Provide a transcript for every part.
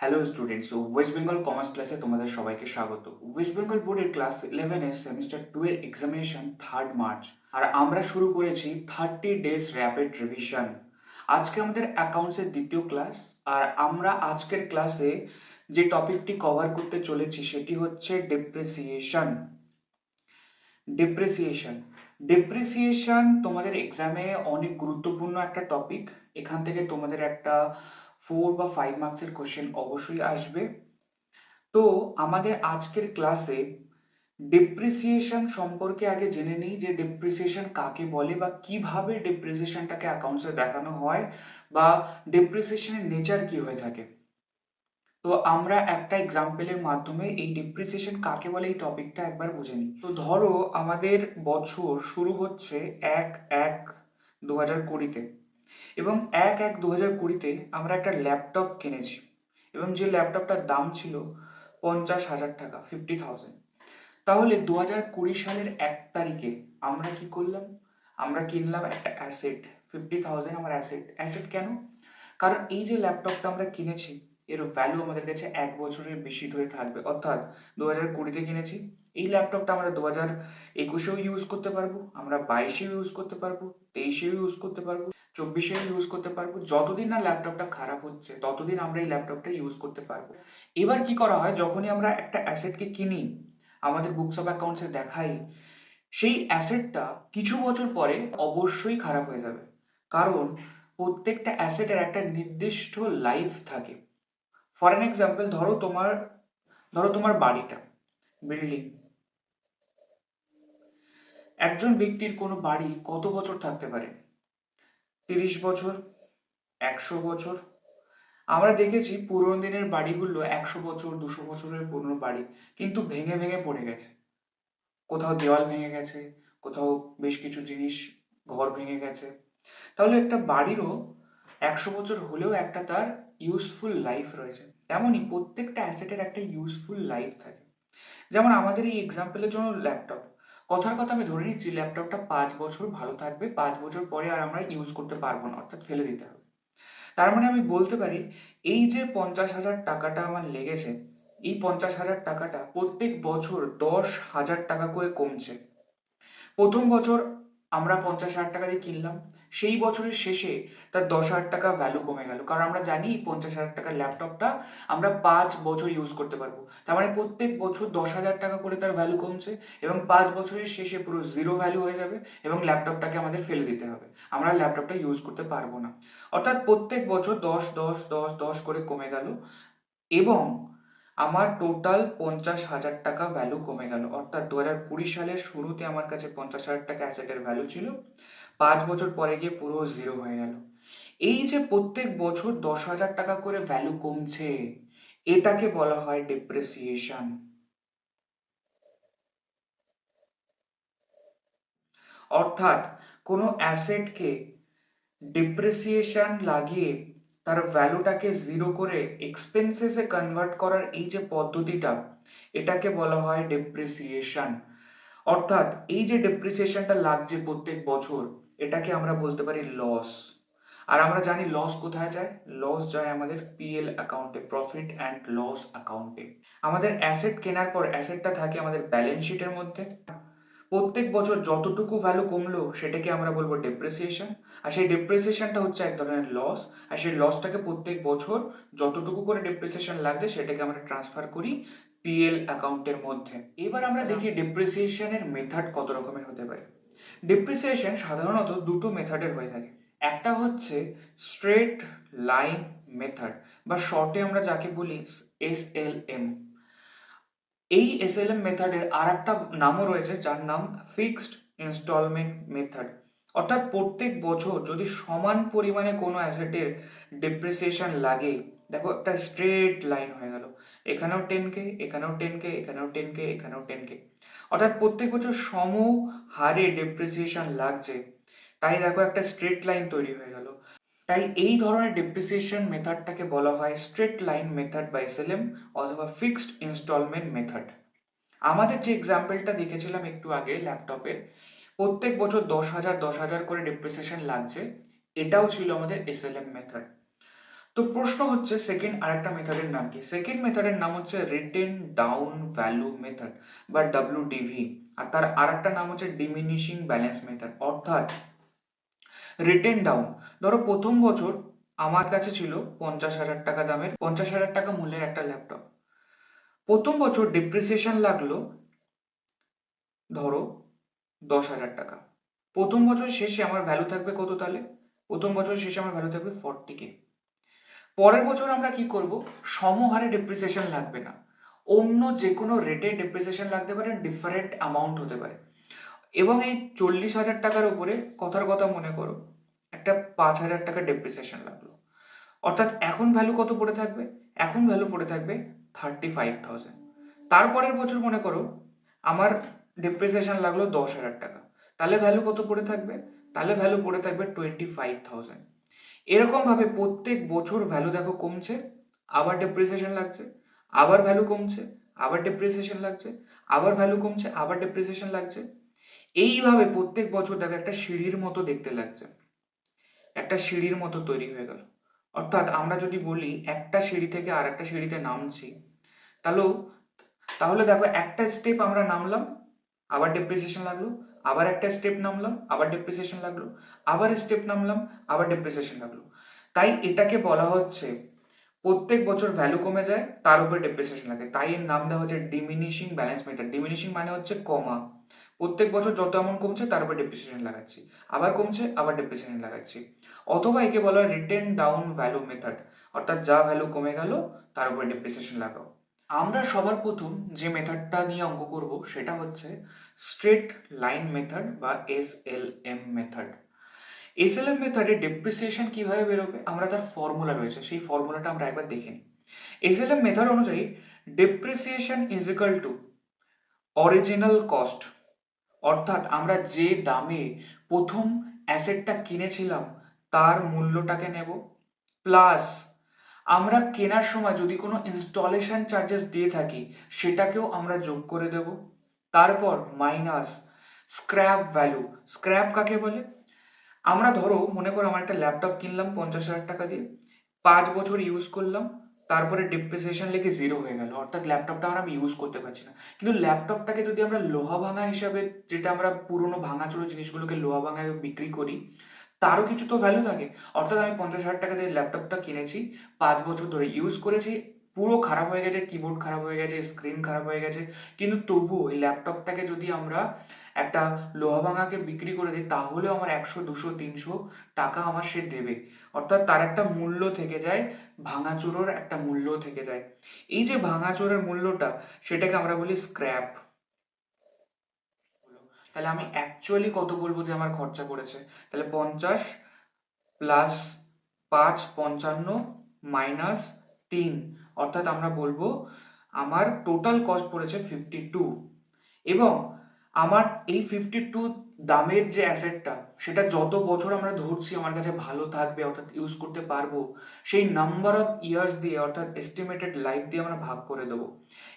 Hello students, West Bengal commerce ক্লাসে তোমাদের সবাইকে স্বাগত। ওয়েস্ট বেঙ্গল বোর্ডের ক্লাস 11 সেমিস্টার 2 এর এক্সামিনেশন 3 মার্চ, আর আমরা শুরু করেছি 30 ডেজ র্যাপিড রিভিশন। আজকে আমাদের অ্যাকাউন্টসের দ্বিতীয় ক্লাস, আর আমরা আজকের ক্লাসে যে টপিকটি কভার করতে চলেছি সেটি হচ্ছে ডেপ্রিসিয়েশন। ডেপ্রিসিয়েশন ডেপ্রিসিয়েশন তোমাদের এক্সামে অনেক গুরুত্বপূর্ণ একটা টপিক। এখান থেকে তোমাদের একটা 4 বা 5 মার্কসের কোশ্চেন অবশ্যই আসবে। তো আমাদের আজকের ক্লাসে ডেপ্রিসিয়েশন সম্পর্কে আগে জেনে নিই যে ডেপ্রিসিয়েশন কাকে বলে বা কিভাবে ডেপ্রিসিয়েশনটাকে অ্যাকাউন্টসে দেখানো হয়, বা ডেপ্রিসিয়েশনের নেচার কি হয়ে থাকে। তো আমরা একটা এক্সাম্পলের মাধ্যমে এই ডেপ্রিসিয়েশন কাকে বলে এই টপিকটা একবার বুঝে নিই। তো ধরো আমাদের বছর শুরু হচ্ছে 1/1/2020-তে, এবং 1/1/2020-তে আমরা একটা ল্যাপটপ কিনেছি, এবং যে ল্যাপটপটার দাম ছিল 50,000 টাকা, 50,000। তাহলে 2020 সালের 1 তারিখে আমরা কি করলাম? আমরা কিনলাম একটা অ্যাসেট, 50,000 আমার অ্যাসেট। অ্যাসেট কেন? কারণ এই যে ল্যাপটপটা আমরা কিনেছি এর ভ্যালু আমাদের কাছে 1 বছরের বেশি ধরে থাকবে। অর্থাৎ 2020-তে কিনেছি, এই ল্যাপটপটা আমরা 2021-এও ইউজ করতে পারবো, আমরা 22-এও ইউজ করতে পারবো, 23-এও ইউজ করতে পারবো, 24-এও ইউজ করতে পারবো। যতদিন না ল্যাপটপটা খারাপ হচ্ছে ততদিন আমরা এই ল্যাপটপটা ইউজ করতে পারবো। এবার কি করা হয়, যখনই আমরা একটা অ্যাসেটকে কিনি, আমাদের বুকস অফ অ্যাকাউন্টসে দেখাই, সেই অ্যাসেটটা কিছু বছর পরে অবশ্যই খারাপ হয়ে যাবে। কারণ প্রত্যেকটা অ্যাসেটের একটা নির্দিষ্ট লাইফ থাকে। ফর অ্যান এক্সাম্পল, ধরো তোমার বাড়িটা, বিল্ডিং। একজন ব্যক্তির কোনো বাড়ি কত বছর থাকতে পারে? 30 বছর, 100 বছর। আমরা দেখেছি পুরোনো দিনের বাড়িগুলো 100 বছর, 200 বছরের পুরনো বাড়ি, কিন্তু ভেঙে ভেঙে পড়ে গেছে। কোথাও দেওয়াল ভেঙে গেছে, কোথাও বেশ কিছু জিনিস, ঘর ভেঙে গেছে। তাহলে একটা বাড়িরও 100 বছর হলেও একটা তার ইউজফুল লাইফ রয়েছে। তেমনই প্রত্যেকটা অ্যাসেটের একটা ইউজফুল লাইফ থাকে। যেমন আমাদের এই এক্সাম্পলের জন্য ল্যাপটপ, কথার কথা আমি ধরে নিচ্ছি ল্যাপটপটা 5 বছর ভালো থাকবে, 5 বছর পরে আর আমরা ইউজ করতে পারবো না, অর্থাৎ ফেলে দিতে হবে। তার মানে আমি বলতে পারি এই যে 50,000 টাকাটা আমার লেগেছে, এই 50,000 টাকাটা প্রত্যেক বছর 10,000 টাকা করে কমছে। প্রথম বছর আমরা 50,000 টাকা দিয়ে কিনলাম, সেই বছরের শেষে তার 10,000 টাকা ভ্যালু কমে গেল, কারণ আমরা জানি 50,000 টাকার ল্যাপটপটা আমরা 5 বছর ইউজ করতে পারবো। তার মানে প্রত্যেক বছর 10,000 টাকা করে তার ভ্যালু কমছে, এবং 5 বছরের শেষে পুরো জিরো ভ্যালু হয়ে যাবে, এবং ল্যাপটপটাকে আমাদের ফেলে দিতে হবে, আমরা ল্যাপটপটা ইউজ করতে পারবো না। অর্থাৎ প্রত্যেক বছর 10 10 10 10 করে কমে গেল, এবং আমার টোটাল 50,000 টাকা ভ্যালু কমে গেল। অর্থাৎ 2020 সালের শুরুতে আমার কাছে 50,000 টাকা অ্যাসেটের ভ্যালু ছিল, 5 বছর পরে গিয়ে পুরো জিরো হয়ে গেল। এই যে প্রত্যেক বছর 10,000 টাকা করে ভ্যালু কমছে, এটাকে বলা হয় ডেপ্রিসিয়েশন। অর্থাৎ কোনো অ্যাসেটকে ডিপ্রিসিয়েশন লাগিয়ে তার ভ্যালুটাকে জিরো করে এক্সপেন্সেসে কনভার্ট করার এই যে পদ্ধতিটা, এটাকে বলা হয় ডেপ্রিসিয়েশন। অর্থাৎ এই যে ডেপ্রিসিয়েশনটা লাগছে প্রত্যেক বছর, এটাকে আমরা বলতে পারি লস। আর আমরা জানি লস কোথায় যায়? লস যায় আমাদের পিএল অ্যাকাউন্টে, প্রফিট অ্যান্ড লস অ্যাকাউন্টে। আমাদের অ্যাসেট কেনার পর অ্যাসেটটা থাকে আমাদের ব্যালেন্স শিটের মধ্যে। প্রত্যেক বছর যতটুকু ভ্যালু কমলো সেটাকে আমরা বলবো ডেপ্রিসিয়েশন, আর সেই ডেপ্রিসিয়েশনটা হচ্ছে এক ধরনের লস। আর সেই লসটাকে প্রত্যেক বছর যতটুকু করে ডেপ্রিসিয়েশন লাগছে সেটাকে আমরা ট্রান্সফার করি পিএল অ্যাকাউন্টের মধ্যে। এবার আমরা দেখি ডেপ্রিসিয়েশনের মেথড কত রকমের হতে পারে। ডেপ্রিসিয়েশন সাধারণত দুটো মেথডের হয়ে থাকে। একটা হচ্ছে স্ট্রেট লাইন মেথড, বা শর্টে আমরা যাকে বলি এসএলএম। এই এসএলএম মেথডের আর একটা নামও রয়েছে, যার নাম ফিক্সড ইনস্টলমেন্ট মেথড। অর্থাৎ প্রত্যেক বছর যদি সমান পরিমাণে কোনো অ্যাসেটের ডেপ্রিসিয়েশন লাগে, দেখো একটা স্ট্রেট লাইন হয়ে গেল, এখানেও 10K, এখানেও 10K, এখানেও 10K, এখানেও 10K, অর্থাৎ প্রত্যেক বছর সম হারে ডেপ্রিসিয়েশন লাগছে, তাই দেখো একটা স্ট্রেট লাইন তৈরি হয়ে গেল। তাই এই ধরনের ডেপ্রিসিয়েশন মেথডটাকে বলা হয় স্ট্রেট লাইন মেথড বা এসএলএম, অথবা ফিক্সড ইনস্টলমেন্ট মেথড। আমাদের যে এক্সাম্পলটা দেখেছিলাম একটু আগে ল্যাপটপের, প্রত্যেক বছর 10,000 10,000 করে ডেপ্রিসিয়েশন লাগছে, এটাও ছিল আমাদের এসএলএম মেথড। তো প্রশ্ন হচ্ছে সেকেন্ড আরেকটা মেথডের নাম কি? সেকেন্ড মেথডের নাম হচ্ছে রিটেন ডাউন ভ্যালু মেথড বা WDV, আর তার আরেকটা নাম হচ্ছে ডিমিনিশিং ব্যালেন্স মেথড। অর্থাৎ রিটেন ডাউন, ধরো প্রথম বছর আমার কাছে ছিল 50,000 টাকা দামের, 50,000 টাকা মূল্যের একটা ল্যাপটপ। প্রথম বছর ডিপ্রিসিয়েশন লাগলো ধরো 10,000 টাকা। প্রথম বছর শেষে আমার ভ্যালু থাকবে কত তাহলে? প্রথম বছর শেষে আমার ভ্যালু থাকবে 40K। পরের বছর আমরা কি করব? সমহারে ডেপ্রিসিয়েশন লাগবে না, অন্য যে কোনো রেটে ডেপ্রিসিয়েশন লাগতে পারে, ডিফারেন্ট অ্যামাউন্ট হতে পারে। এবং এই 40,000 টাকার উপরে কথার কথা মনে করো একটা 5,000 টাকা ডেপ্রিসিয়েশন লাগলো, অর্থাৎ এখন ভ্যালু কত পড়ে থাকবে? এখন ভ্যালু পড়ে থাকবে 35,000। তারপরের বছর মনে করো আমার ডেপ্রিসিয়েশন লাগলো 10,000 টাকা, তাহলে ভ্যালু কত পড়ে থাকবে? তাহলে ভ্যালু পড়ে থাকবে 25,000। এরকম ভাবে প্রত্যেক বছর ভ্যালু দেখো কমছে, আবার ডেপ্রিসিয়েশন লাগছে, আবার ভ্যালু কমছে, আবার ডেপ্রিসিয়েশন লাগছে, আবার ভ্যালু কমছে, আবার ডেপ্রিসিয়েশন লাগছে। এইভাবে প্রত্যেক বছর দেখো একটা সিঁড়ির মতো দেখতে লাগছে, একটা সিঁড়ির মতো তৈরি হয়ে গেল। অর্থাৎ আমরা যদি বলি একটা সিঁড়ি থেকে আর একটা সিঁড়িতে নামছি, তাহলেও তাহলে দেখো একটা স্টেপ আমরা নামলাম, আবার ডেপ্রিসিয়েশন লাগলো, আবার একটা স্টেপ নামলাম, আবার ডেপ্রিসিয়েশন লাগলো, আবার স্টেপ নামলাম, আবার ডেপ্রিসিয়েশন লাগলো। তাই এটাকে বলা হচ্ছে প্রত্যেক বছর ভ্যালু কমে যায়, তার উপরে ডেপ্রিসিয়েশন লাগে, তাই এর নাম দেওয়া হচ্ছে ডিমিনিশিং ব্যালেন্স মেথড। ডিমিনিশিং মানে হচ্ছে কমা, প্রত্যেক বছর যত অ্যামাউন্ট কমছে তার উপর ডেপ্রিসিয়েশন লাগাচ্ছি, আবার কমছে আবার ডেপ্রিসিয়েশন লাগাচ্ছি। অথবা একে বলা হয় রিটেন ডাউন ভ্যালু মেথড, অর্থাৎ যা ভ্যালু কমে গেল তার উপর ডেপ্রিসিয়েশন লাগাও। আমরা সবার প্রথম যে মেথডটা নিয়ে অঙ্ক করব সেটা হচ্ছে স্ট্রেট লাইন মেথড বা SLM মেথড। SLM মেথডে ডেপ্রিসিয়েশন কিভাবে বেরোবে, আমরা তার ফর্মুলা রয়েছে, সেই ফর্মুলাটা আমরা একবার দেখে নিই। SLM মেথড অনুযায়ী depreciation is equal to original cost, অর্থাৎ আমরা যে দামে প্রথম অ্যাসেটটা কিনেছিলাম তার মূল্যটাকে নেব, প্লাস আমরা কেনার সময় যদি কোনো ইনস্টলেশন চার্জেস দিয়ে থাকি সেটাকেও আমরা যোগ করে দেব, তারপর মাইনাস স্ক্র্যাপ ভ্যালু। স্ক্র্যাপ কাকে বলে? আমরা ধরো মনে করো আমার একটা ল্যাপটপ কিনলাম 50,000 টাকা দিয়ে, 5 বছর ইউজ করলাম, তারপরে ডিপ্রিসিয়েশন লেগে জিরো হয়ে গেল, অর্থাৎ ল্যাপটপটা আর আমি ইউজ করতে পারছি না। কিন্তু ল্যাপটপটাকে যদি আমরা লোহা ভাঙা হিসাবে, যেটা আমরা পুরোনো ভাঙাচোরো জিনিসগুলোকে লোহা ভাঙায় বিক্রি করি, তারও কিছু তো ভ্যালু থাকে। অর্থাৎ আমি 50,000 টাকা দিয়ে ল্যাপটপটা কিনেছি, 5 বছর ধরে ইউজ করেছি, পুরো খারাপ হয়ে গেছে, কিবোর্ড খারাপ হয়ে গেছে, স্ক্রিন খারাপ হয়ে গেছে, কিন্তু তবুও ওই ল্যাপটপটাকে যদি আমরা একটা লোহা ভাঙাকে বিক্রি করে দিই তাহলেও আমার 100, 200, 300 টাকা আমার সে দেবে, অর্থাৎ তার একটা মূল্য থেকে যায়, ভাঙাচোরোর একটা মূল্য থেকে যায়। এই যে ভাঙাচোরের মূল্যটা, সেটাকে আমরা বলি স্ক্র্যাপ। তাহলে আমি অ্যাকচুয়ালি কত বলবো যে আমার খরচা পড়েছে? তাহলে 50 প্লাস 5 55 মাইনাস 3, অর্থাৎ আমরা বলবো আমার টোটাল কস্ট পড়েছে 52। এবং আমার এই 52 দামের যে অ্যাসেটটা, সেটা যত বছর আমরা ধরছি আমার কাছে ভালো থাকবে, অর্থাৎ ইউজ করতে পারবো, সেই নাম্বার অফ ইয়ার্স দিয়ে অর্থাৎ এস্টিমেটেড লাইফ দিয়ে আমরা ভাগ করে দেবো,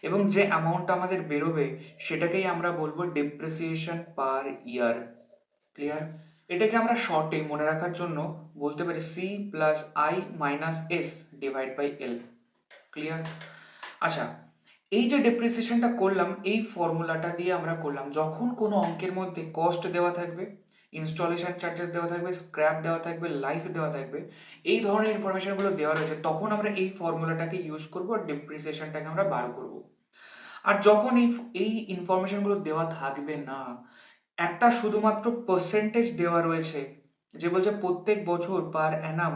এবং যে অ্যামাউন্টটা আমাদের বেরোবে সেটাকেই আমরা বলবো ডেপ্রিসিয়েশন পার ইয়ার। ক্লিয়ার? এটাকে আমরা শর্টে মনে রাখার জন্য বলতে পারি C+I - S divide by L। Clear? আচ্ছা, এই যে ডেপ্রিসিয়েশনটা করলাম এই ফর্মুলাটা দিয়ে আমরা করলাম, যখন কোনো অঙ্কের মধ্যে কস্ট দেওয়া থাকবে, ইনস্টলেশন চার্জেস দেওয়া থাকবে, স্ক্র্যাপ দেওয়া থাকবে, লাইফ দেওয়া থাকবে, এই ধরনের ইনফরমেশনগুলো দেওয়া রয়েছে, তখন আমরা এই ফর্মুলাটাকে ইউজ করবো আর ডেপ্রিসিয়েশনটাকে আমরা বার করব। আর যখন এই ইনফরমেশনগুলো দেওয়া থাকবে না, একটা শুধুমাত্র পার্সেন্টেজ দেওয়া রয়েছে যে বলছে প্রত্যেক বছর পার অ্যানাম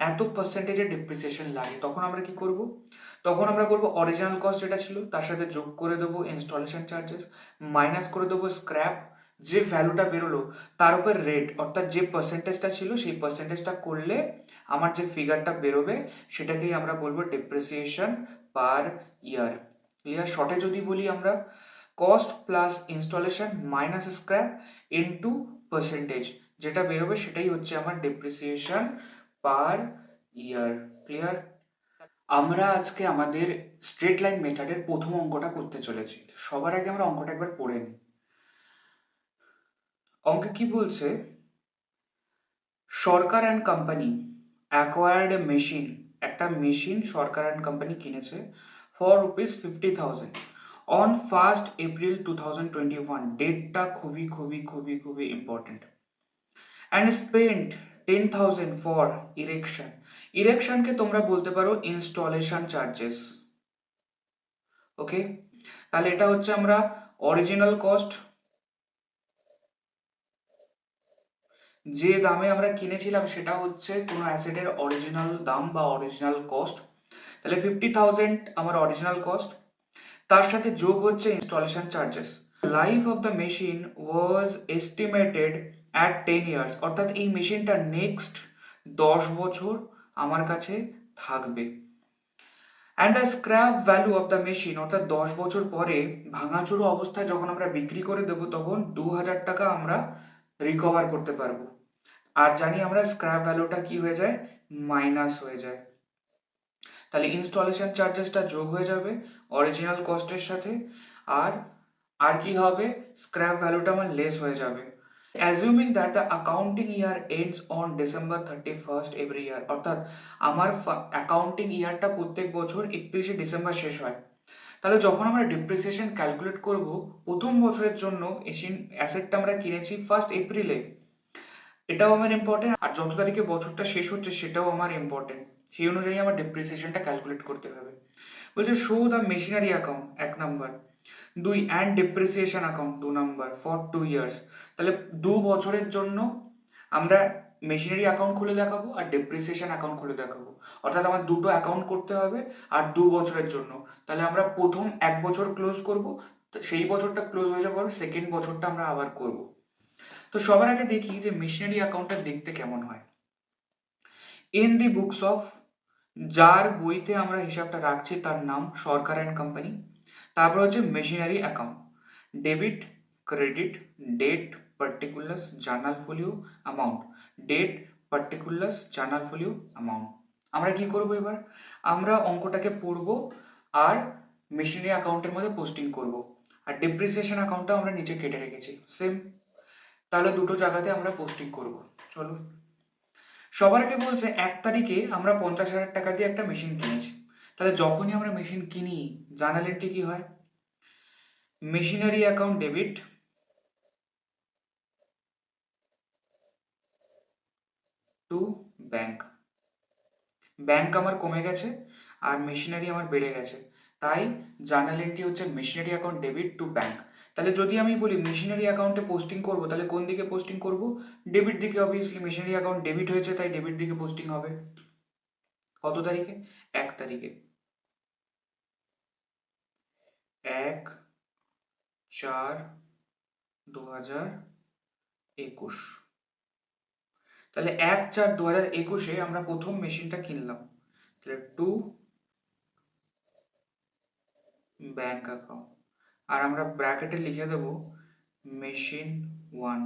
এত পার্সেন্টেজের ডেপ্রিসিয়েশন লাগে, তখন আমরা কি করব? তখন আমরা করব অরিজিনাল কস্ট যেটা ছিল তার সাথে যোগ করে দেবো ইনস্টলেশন চার্জেস, মাইনাস করে দেবো স্ক্র্যাপ, যে ভ্যালুটা বেরোলো তার উপর রেট, অর্থাৎ যে পার্সেন্টেজটা ছিল সেই পার্সেন্টেজটা করলে আমার যে ফিগারটা বেরোবে সেটাকেই আমরা বলবো ডেপ্রিসিয়েশন পার ইয়ার। ক্লিয়ার? শর্টে যদি বলি আমরা cost plus installation minus scrap into percentage, যেটা বেরোবে সেটাই হচ্ছে আমার ডেপ্রিসিয়েশন পার ইয়ার। ক্লিয়ার? আমরা আজকে আমাদের স্ট্রেট লাইন মেথডের প্রথম অঙ্কটা করতে চলেছি। সবার আগে আমরা অঙ্কটা একবার পড়ে নিই। অঙ্কে কি বলছে? Sarkar and company acquired a machine একটা মেশিন সরকার অ্যান্ড কোম্পানি কিনেছে ফর ₹50,000 অন 1st April 2021, ডেটটা খুবই খুবই খুবই খুবই important, and spent 10,000 for erection. ইরেকশনকে তোমরা বলতে পারো ইনস্টলেশন চার্জেস। ওকে, তাহলে এটা হচ্ছে আমরা অরিজিনাল কস্ট, যে দামে আমরা কিনেছিলাম সেটা হচ্ছে কোনো অ্যাসেটের অরিজিনাল দাম বা অরিজিনাল কস্ট। তাহলে 50,000 আমার অরিজিনাল কস্ট, তার সাথে যোগ হচ্ছে installation charges. Life of the machine was estimated at 10 years, অর্থাৎ এই মেশিনটা নেক্সট 10 বছর আমার কাছে থাকবে। And the scrap value of the machine, অর্থাৎ 10 বছর পরে ভাঙাচোরা অবস্থায় যখন আমরা বিক্রি করে দেবো তখন 2,000 টাকা আমরা রিকভার করতে পারবো। আর জানি আমরা স্ক্র্যাপ ভ্যালুটা কি হয়ে যায়, মাইনাস হয়ে যায়। তাহলে ইনস্টলেশন চার্জেসটা যোগ হয়ে যাবে অরিজিনাল কস্টের সাথে, আর আর কি হবে, স্ক্র্যাপ ভ্যালুটা আমার লেস হয়ে যাবে। Assuming that the accounting year ends on December 31st every year, অর্থাৎ আমার অ্যাকাউন্টিং ইয়ারটা প্রত্যেক বছর 31শে ডিসেম্বর শেষ হয়। তাহলে যখন আমরা ডিপ্রিসিয়েশন ক্যালকুলেট করব প্রথম বছরের জন্য, অ্যাসেটটা আমরা কিনেছি 1st এপ্রিলে, এটাও আমার ইম্পর্টেন্ট, আর যত তারিখে বছরটা শেষ হচ্ছে সেটাও আমার ইম্পর্টেন্ট। সেই অনুযায়ী আমার ডেপ্রিসিয়েশনটা ক্যালকুলেট করতে হবে। বলছে show the machinery account 1 number, 2 and depreciation account 2 number for 2 years. তাহলে 2 বছরের জন্য আমরা মেশিনারি অ্যাকাউন্ট খুলে দেখাবো আর ডেপ্রিসিয়েশন অ্যাকাউন্ট খুলে দেখাবো, অর্থাৎ আমার দুটো অ্যাকাউন্ট করতে হবে আর 2 বছরের জন্য। তাহলে আমরা প্রথম 1 বছর ক্লোজ করব, সেই বছরটা ক্লোজ হয়ে যাওয়ার পর সেকেন্ড বছরটা আমরা আবার করব। তো সবার আগে দেখি যে মেশিনারি অ্যাকাউন্টটা দেখতে কেমন হয়। ইন দি বুকস অফ, যার বইতে আমরা হিসাবটা রাখছি তার নাম সরকার অ্যান্ড কোম্পানি। তারপর হচ্ছে machinery account, debit, credit, date, particulars, journal folio, amount, date, particulars, journal folio, amount. আমরা কি করব এবার, আমরা অঙ্কটাকে পড়ব আর মেশিনারি অ্যাকাউন্টের মধ্যে পোস্টিং করব, আর ডেপ্রিসিয়েশন অ্যাকাউন্টটা আমরা নিচে কেটে রেখেছি সেম। তাহলে দুটো জায়গাতে আমরা পোস্টিং করব। চলো, সবার আগে বলছে 1 তারিখে আমরা 50,000 টাকা দিয়ে একটা মেশিন কিনেছি। তাহলে যখনই আমরা মেশিন কিনি জার্নাল এন্ট্রি কি হয়, machinery account debit to bank. Bank আমার কমে গেছে আর মেশিনারি আমার বেড়ে গেছে, তাই জার্নাল এন্ট্রি হচ্ছে machinery account debit to bank. তাহলে যদি আমি বলি মেশিনারি অ্যাকাউন্টে পোস্টিং করব, তাহলে কোন দিকে পোস্টিং করব, ডেবিট দিকে। অবভিয়াসলি মেশিনারি অ্যাকাউন্ট ডেবিট হয়েছে তাই ডেবিট দিকে পোস্টিং হবে। কত তারিখে, 1 তারিখে, 1/4/2021। তাহলে 1/4/2021 আমরা প্রথম মেশিনটা কিনলাম। তাহলে টু ব্যাংক অ্যাকাউন্ট, আর আমরা ব্র্যাকেটে লিখে দেব মেশিন 1।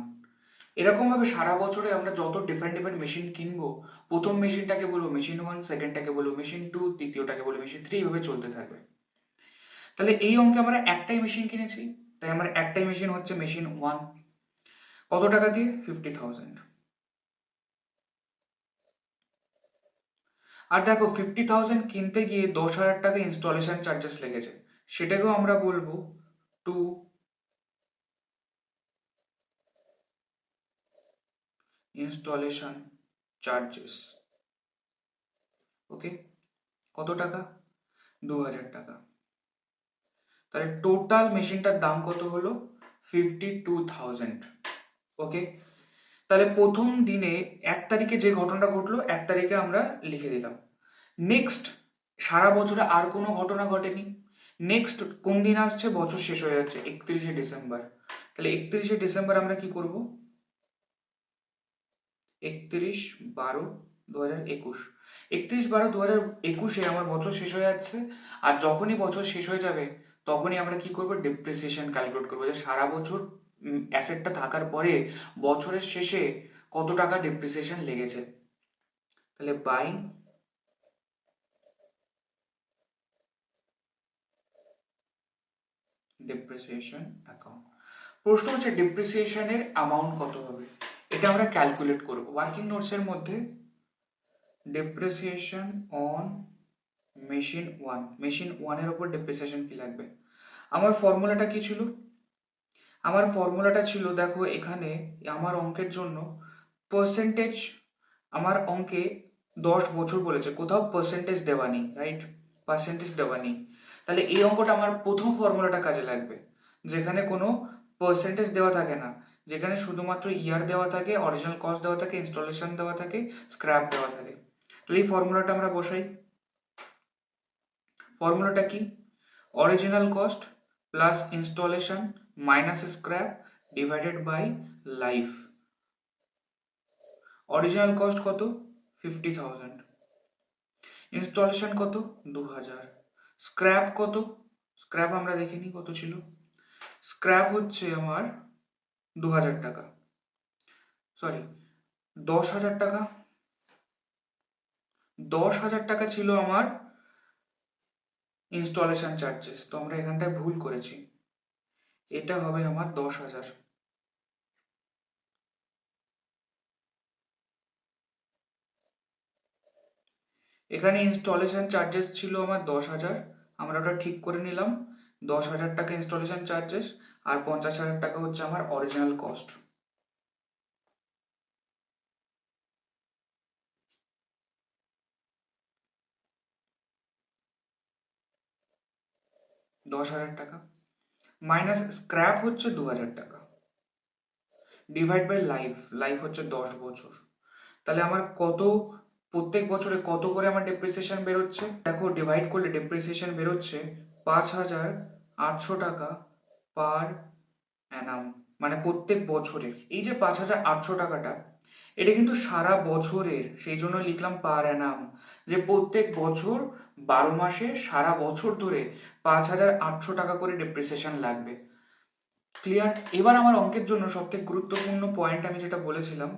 এরকম ভাবে সারা বছরে আমরা যত ডিফারেন্ট ডিফারেন্ট মেশিন কিনবো, প্রথম মেশিনটাকে বলবো মেশিন 1, সেকেন্ডটাকে বলবো মেশিন 2, তৃতীয়টাকে বলবো মেশিন 3, এইভাবে চলতে থাকবে। তাহলে এই অঙ্কে আমরা একটাই মেশিন কিনেছি, তাই আমার একটাই মেশিন হচ্ছে মেশিন 1। কত টাকা দিয়ে, 50,000। আর দেখো 50,000 কিনতে গিয়ে 10,000 টাকা ইনস্টলেশন চার্জেস লেগেছে, সেটাকেও আমরা বলবো টু ইনস্টলেশন চার্জেস। ওকে, কত টাকা, 2,000 টাকা। তাহলে টোটাল মেশিনটার দাম কত হলো, 52,000। ওকে, তাহলে প্রথম দিনে 1 তারিখে যে ঘটনাটা ঘটলো 1 তারিখে আমরা লিখে দিলাম। নেক্সট সারা বছরে আর কোনো ঘটনা ঘটেনি। নেক্সট কোন দিন আসছে, বছর শেষ হয়ে যাচ্ছে 31শে ডিসেম্বর। তাহলে 31শে ডিসেম্বর আমরা কি করব, 31/12/2021। 31/12/2021 আমার বছর শেষ হয়ে যাচ্ছে, আর যখনই বছর শেষ হয়ে যাবে তখনই আমরা কি করব, ডেপ্রিসিয়েশন ক্যালকুলেট করবো, যে সারা বছর অ্যাসেটটা থাকার পরে বছরের শেষে কত টাকা ডেপ্রিসিয়েশন লেগেছে। তাহলে বাই ডেপ্রিসিয়েশন অ্যাকাউন্ট। প্রশ্ন হচ্ছে ডেপ্রিসিয়েশনের অ্যামাউন্ট কত হবে, এটা আমরা ক্যালকুলেট করব। ওয়ার্কিং নোটসের মধ্যে depreciation on machine one, machine ওয়ানের ওপর ডেপ্রিসিয়েশন কি লাগবে। আমার ফর্মুলাটা কি ছিল? আমার ফর্মুলাটা ছিল, দেখো এখানে আমার অঙ্কের জন্য পার্সেন্টেজ, আমার অঙ্কে 10 বছর বলেছে, কোথাও পার্সেন্টেজ দেওয়া নেই, রাইট? পার্সেন্টেজ দেওয়া নেই। তাহলে এই অঙ্কটা আমার প্রথম ফর্মুলাটা কাজে লাগবে, যেখানে কোনো পার্সেন্টেজ দেওয়া থাকে না, যেখানে শুধুমাত্র ইয়ার দেওয়া থাকে, অরিজিনাল কস্ট দেওয়া থাকে, ইনস্টলেশন দেওয়া থাকে, স্ক্র্যাপ দেওয়া থাকে। তাহলে এই ফর্মুলাটা আমরা বসাই। ফর্মুলাটা কি? Original cost plus installation minus scrap divided by life. Original cost কত? 50,000। ইনস্টলেশন কত? 2,000। স্ক্র্যাপ কত? স্ক্র্যাপ আমরা দেখিনি কত ছিল। স্ক্র্যাপ হচ্ছে আমার 2,000 টাকা, সরি 10,000 টাকা। 10,000 টাকা ছিল আমার ইনস্টলেশন চার্জেস, তো আমরা এখানটায় ভুল করেছি, এটা হবে আমার 10,000। এখানে ইনস্টলেশন চার্জেস ছিল আমার 10,000, আমরা ওটা ঠিক করে নিলাম। 10,000 টাকা ইনস্টলেশন চার্জেস, আর 50,000 টাকা হচ্ছে আমার অরিজিনাল কস্ট। 10,000 টাকা মাইনাস স্ক্র্যাপ হচ্ছে 2,000 টাকা, ডিভাইড বাই লাইফ, লাইফ হচ্ছে 10 বছর। তাহলে আমার কত, প্রত্যেক বছরে কত করে আমার ডেপ্রিসিয়েশন বেরোচ্ছে? দেখো ডিভাইড করলে ডেপ্রিসিয়েশন বেরোচ্ছে 5,800 টাকা পার অ্যানাম, মানে প্রত্যেক বছরে। এই যে 5,800 টাকাটা, এটা কিন্তু সারা বছরের, সেই জন্য লিখলাম পার অ্যানাম, যে প্রত্যেক বছর 12 মাসে সারা বছর ধরে 5,800 টাকা করে ডেপ্রিসিয়েশন লাগবে। ক্লিয়ার? এবার আমার অঙ্কের জন্য সবথেকে গুরুত্বপূর্ণ পয়েন্ট আমি যেটা বলেছিলাম,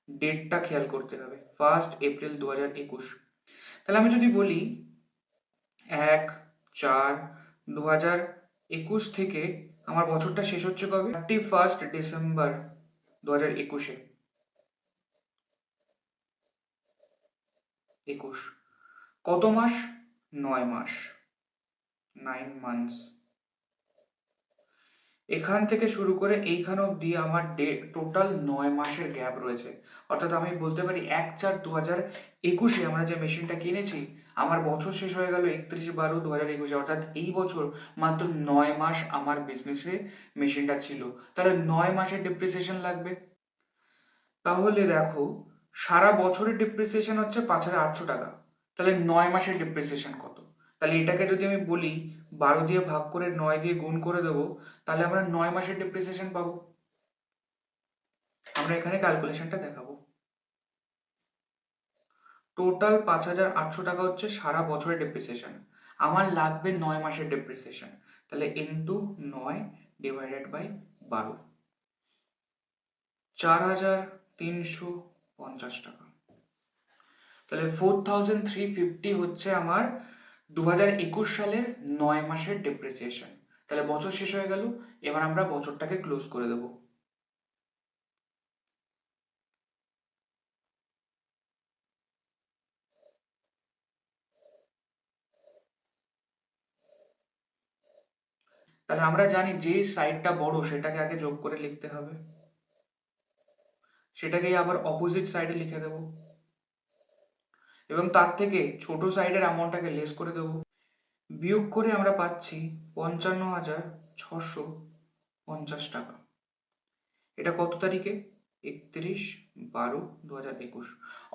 ডেটটা খেয়াল করতে হবে, 1 এপ্রিল 2021। তাহলে আমি যদি বলি 1/4/2021 থেকে আমার বছরটা শেষ হচ্ছে কবে? 31 ডিসেম্বর 2021-এ। 21 কত মাস? 9 মাস, 9 মান্থস। এখান থেকে শুরু করে এইখান অব্দি আমার টোটাল 9 মাসের গ্যাপ রয়েছে। অর্থাৎ আমি বলতে পারি 1/4/2021-এ আমরা যে মেশিনটা কিনেছি, আমার বছর শেষ হয়ে গেল 31/12/2021-এ, অর্থাৎ এই বছর মাত্র 9 মাস আমার বিজনেসে মেশিনটা ছিল। তাহলে 9 মাসের ডেপ্রিসিয়েশন লাগবে। তাহলে দেখো, সারা বছরের ডেপ্রিসিয়েশন হচ্ছে 5,800 টাকা, তাহলে 9 মাসের ডেপ্রিসিয়েশন কত? তাহলে এটাকে যদি আমি বলি 12 দিয়ে ভাগ করে 9 দিয়ে গুণ করে দেবো, তাহলে আমরা 9 মাসের ডেপ্রিসিয়েশন পাবো। আমরা এখানে ক্যালকুলেশনটা দেখাবো। টোটাল 5,800 টাকা হচ্ছে সারা বছরের ডেপ্রিসিয়েশন, আমার লাগবে 9 মাসের ডেপ্রিসিয়েশন। তাহলে ইন্টু 9 ডিভাইডেড বাই 12, 4,350 টাকা। তাহলে 4,350 হচ্ছে আমার 2021 সালের 9 মাসের ডেপ্রিসিয়েশন। তাহলে বছর শেষ হয়ে গেল, এবার আমরা বছরটাকে ক্লোজ করে দেব। তাহলে আমরা জানি যে সাইডটা বড় সেটাকে আগে যোগ করে লিখতে হবে, সেটাকেই আবার অপোজিট সাইডে লিখে দেব, এবং তার থেকে ছোট সাইডের অ্যামাউন্টটাকে লেস করে দেব। বিয়োগ করে আমরা পাচ্ছি 55,650 টাকা। এটা কত তারিখে? 31/12/2021।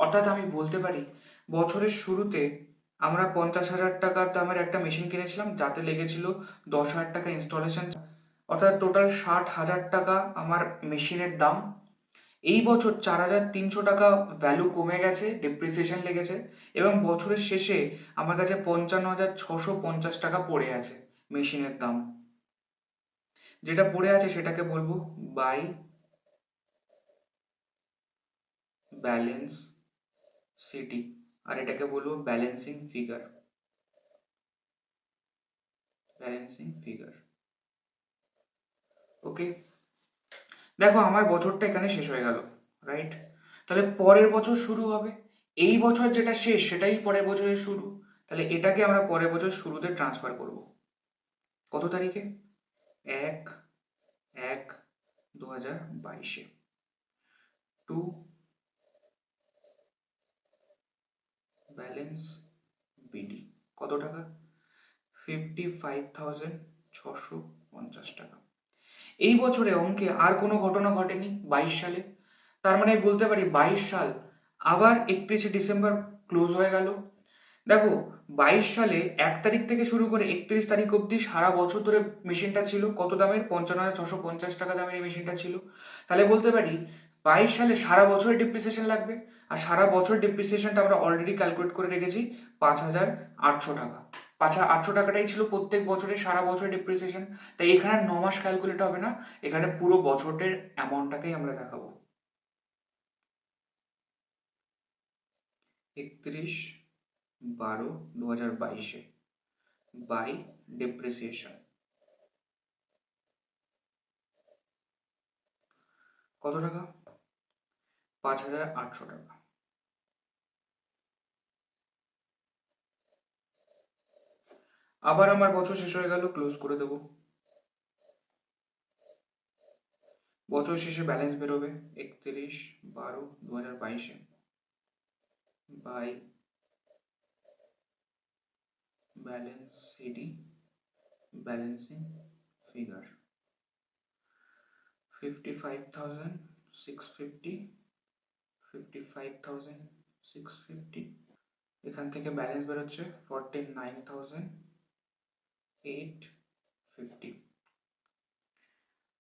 অর্থাৎ আমি বলতে পারি বছরের শুরুতে আমরা 50,000 টাকা দামের একটা মেশিন কিনেছিলাম, যাতে লেগেছিল 10,000 টাকা ইনস্টলেশন, অর্থাৎ টোটাল 60,000 টাকা আমার মেশিনের দাম। এই বছর 4,300 টাকা ভ্যালু কমে গেছে, ডেপ্রিসিয়েশন লেগেছে, এবং বছরের শেষে আমার কাছে 55,650 টাকা পড়ে আছে মেশিনের দাম। যেটা পড়ে আছে সেটাকে বলবো বাই ব্যালেন্স সিটি, আর এটাকে বলবো ব্যালেন্সিং ফিগার, ব্যালেন্সিং ফিগার। ওকে, দেখো আমার বছরটা এখানে শেষ হয়ে গেল, রাইট? তাহলে পরের বছর শুরু হবে, এই বছর যেটা শেষ সেটাই পরের বছরের শুরু, তাহলে এটাকে আমরা পরের বছর শুরুতে ট্রান্সফার করব। কত তারিখে? 1/1/2022 টু ব্যালেন্স বিডি। কত টাকা? 55,650 টাকা। এই বছরে অঙ্কে আর কোনো ঘটনা ঘটেনি 22 সালে, তার মানে বলতে পারি 22 সাল আবার 31শে ডিসেম্বর ক্লোজ হয়ে গেল। দেখো, 22 সালে 1 তারিখ থেকে শুরু করে 31 তারিখ অবধি সারা বছর ধরে মেশিনটা ছিল কত দামের? 55,650 টাকা দামের এই মেশিনটা ছিল। তাহলে বলতে পারি 22 সালে সারা বছরের ডিপ্রিসিয়েশন লাগবে, আর সারা বছর ডিপ্রিসিয়েশনটা আমরা অলরেডি ক্যালকুলেট করে রেখেছি 5,800 টাকা। 5,800 টাকাটাই ছিল প্রত্যেক বছরের সারা বছরের ডিপ্রিসিয়েশন। তাই এখানে 9 মাস ক্যালকুলেট হবে না, এখানে পুরো বছরের অ্যামাউন্টটাকেই আমরা দেখাবো। 31/12/2022 বাই ডিপ্রিসিয়েশন কত টাকা? 5,800 টাকা। আবার আমার বছর শেষ হয়ে গেল, ক্লোজ করে দেবো। বছর শেষে ব্যালেন্স বেরোবে 31/12/2022 by balance CD, balancing figure 55,650, 55,650। এখান থেকে ব্যালেন্স বেরোচ্ছে 49,850।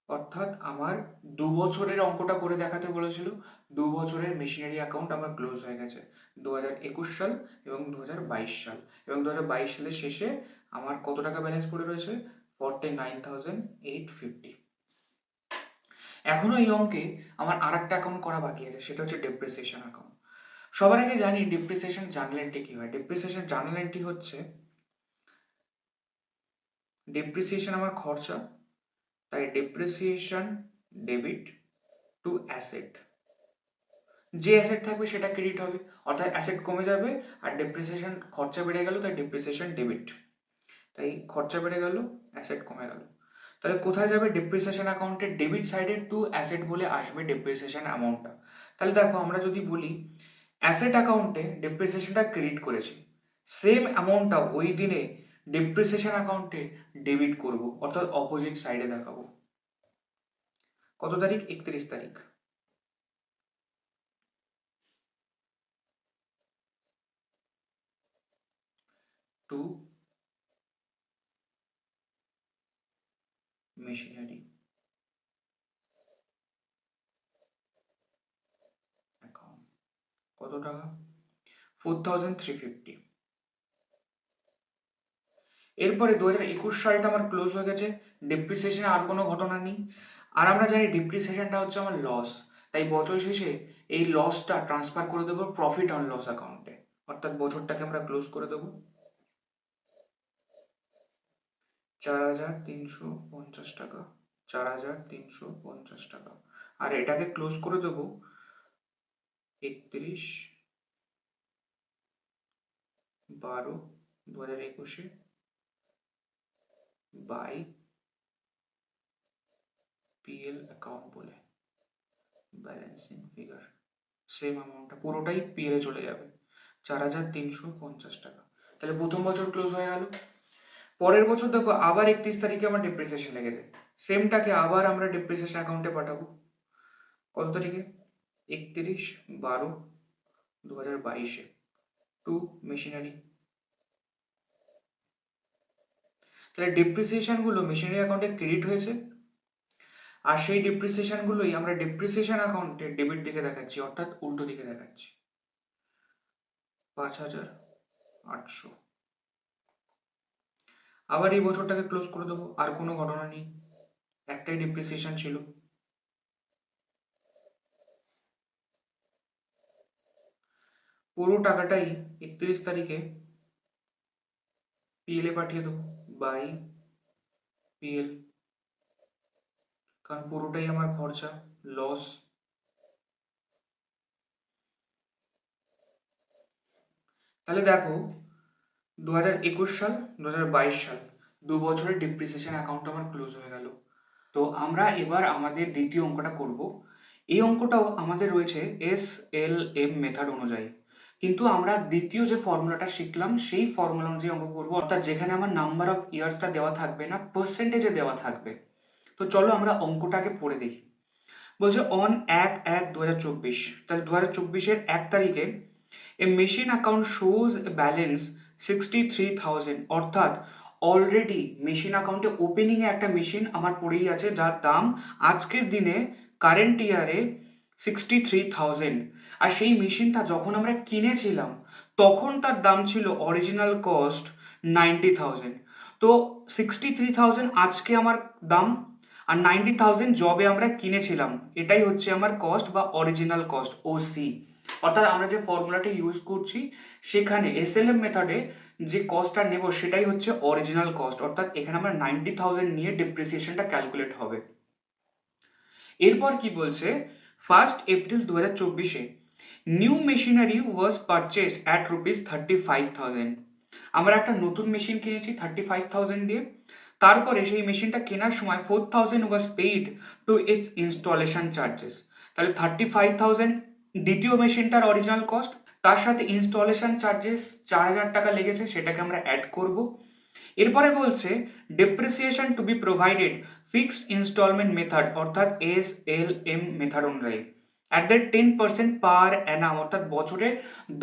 অর্থাৎ আমার 2 বছরের অঙ্কটা করে দেখাতে বলেছিল, 2 বছরের মেশিনারি অ্যাকাউন্ট আমার ক্লোজ হয়ে গেছে, 2021 সাল এবং 2022 সাল। এবং 2022 সালের শেষে আমার কত টাকা ব্যালেন্স পড়ে রয়েছে? 49,850। এখনো এই অঙ্কে আমার আর একটা অ্যাকাউন্ট করা বাকি আছে, সেটা হচ্ছে ডেপ্রিসিয়েশন অ্যাকাউন্ট। সবার আগে জানি ডেপ্রিসিয়েশন জার্নাল এন্ট্রি কি হয়। ডেপ্রিসিয়েশন জার্নাল এন্ট্রি হচ্ছে, ডেপ্রিসিয়েশন আমার খরচা, তাই ডেপ্রিসিয়েশন ডেবিট টু অ্যাসেট। যে অ্যাসেট থাকবে সেটা ক্রেডিট হবে, অর্থাৎ অ্যাসেট কমে যাবে আর ডেপ্রিসিয়েশন খরচা বেড়ে গেল, তাই ডেপ্রিসিয়েশন ডেবিট। তাই খরচা বেড়ে গেল, অ্যাসেট কমে গেল। তাহলে কোথায় যাবে? ডেপ্রিসিয়েশন অ্যাকাউন্টের ডেবিট সাইডে টু অ্যাসেট বলে আসবে ডেপ্রিসিয়েশন অ্যামাউন্টটা। তাহলে দেখো, আমরা যদি বলি অ্যাসেট অ্যাকাউন্টে ডেপ্রিসিয়েশনটা ক্রেডিট করেছি, সেম অ্যামাউন্টটা ওই দিনে ডেপ্রিসিয়েশন অ্যাকাউন্টে ডেবিট করব, অর্থাৎ অপোজিট সাইডে দেখাবো। কত তারিখ? 31 তারিখ। To machinery account. কত টাকা? 4,350। এরপরে 2021 সালটা আমার ক্লোজ হয়ে গেছে, ডেপ্রিসিয়েশনে আর কোনো ঘটনা নেই। আর আমরা জানি ডেপ্রিসিয়েশনটা হচ্ছে আমার লস, তাই বছর শেষে এই লসটা ট্রান্সফার করে দেবো প্রফিট অন লস অ্যাকাউন্টে, অর্থাৎ বছরটাকে আমরা ক্লোজ করে দেবো 4,350 টাকা, 4,350 টাকা। আর এটাকে ক্লোজ করে দেবো 31/12/2021 বাই পিএল অ্যাকাউন্ট বলে ব্যালেন্সিং ফিগার। সেম অ্যামাউন্টটা পুরোটাই পিএল এ চলে যাবে, 4,350 টাকা। তাহলে প্রথম বছর ক্লোজ হয়ে গেল। পরের বছর দেখো আবার 31 তারিখে আমার ডেপ্রিসিয়েশন লেগে যায়, সেমটাকে আবার আমরা ডেপ্রিসিয়েশন অ্যাকাউন্টে পাঠাবো। কত তারিখে? 31/12/2022 টু মেশিনারি। তাহলে ডেপ্রিসিয়েশন গুলো মেশিনারি অ্যাকাউন্টে ক্রেডিট হয়েছে, আর সেই ডেপ্রিসিয়েশন গুলোই আমরা ডেপ্রিসিয়েশন অ্যাকাউন্টে ডেবিট দিকে দেখাচ্ছি, অর্থাৎ উল্টো দিকে দেখাচ্ছি। 5,800। আবার এই বছরটাকে ক্লোজ করে দেবো, আর কোনো ঘটনা নেই, একটাই ডেপ্রিসিয়েশন ছিল। পুরো টাকাটাই 31 তারিখে পিএল এ পাঠিয়ে দেবো বাই পিএল, কারণ পুরোটাই আমার খরচা, লস। তাহলে দেখো 2021 সাল 2022 সাল 2 বছরের ডিপ্রিসিয়েশন অ্যাকাউন্ট আমার ক্লোজ হয়ে গেল। তো আমরা এবার আমাদের দ্বিতীয় অঙ্কটা করব। এই অঙ্কটাও আমাদের রয়েছে SLM মেথড অনুযায়ী, কিন্তু আমরা দ্বিতীয় যে ফর্মুলাটা শিখলাম সেই ফর্মুলা অনুযায়ী অঙ্ক করবো, অর্থাৎ যেখানে আমার নাম্বার অফ ইয়ার্সটা দেওয়া থাকবে না, পার্সেন্টেজে দেওয়া থাকবে। তো চলো আমরা অঙ্কটাকে পড়ে দেখি। বলছে অন 1/1/2024, তাহলে 2024-এর 1 তারিখে a machine account shows a balance 63,000, অর্থাৎ অলরেডি মেশিন অ্যাকাউন্টে ওপেনিংয়ে একটা মেশিন আমার পড়েই আছে যার দাম আজকের দিনে কারেন্ট ইয়ারে 63,000। আর সেই মেশিনটা যখন আমরা কিনেছিলাম তখন তার দাম ছিল অরিজিনাল কস্ট 90,000। তো 63,000 আজকে আমার দাম, আর 90,000 জবে আমরা কিনেছিলাম, এটাই হচ্ছে আমার কস্ট বা অরিজিনাল কস্ট, ওসি। অর্থাৎ আমরা যে ফর্মুলাটা ইউজ করছি সেখানে এসএলএম মেথডে যে কস্টটা নেব সেটাই হচ্ছে অরিজিনাল কস্ট, অর্থাৎ এখানে আমরা 90,000 নিয়ে ডিপ্রিসিয়েশনটা ক্যালকুলেট হবে। এরপর কি বলছে, 1 এপ্রিল 2024-এ new machinery was purchased at ₹35,000। আমরা একটা নতুন মেশিন কিনেছি 35,000 দিয়ে। তারপরে সেই মেশিনটা কেনার সময় 4,000 ওয়াজ paid to its installation charges. তাহলে 35,000 দ্বিতীয় মেশিনটার অরিজিনাল কস্ট, তার সাথে ইনস্টলেশন চার্জেস 4,000 টাকা লেগেছে, সেটাকে আমরা অ্যাড করব। এরপরে বলছে depreciation to be provided fixed instalment method, অর্থাৎ SLM মেথড অনুযায়ী অ্যাট দ্য 10% পার অ্যানাম, অর্থাৎ বছরে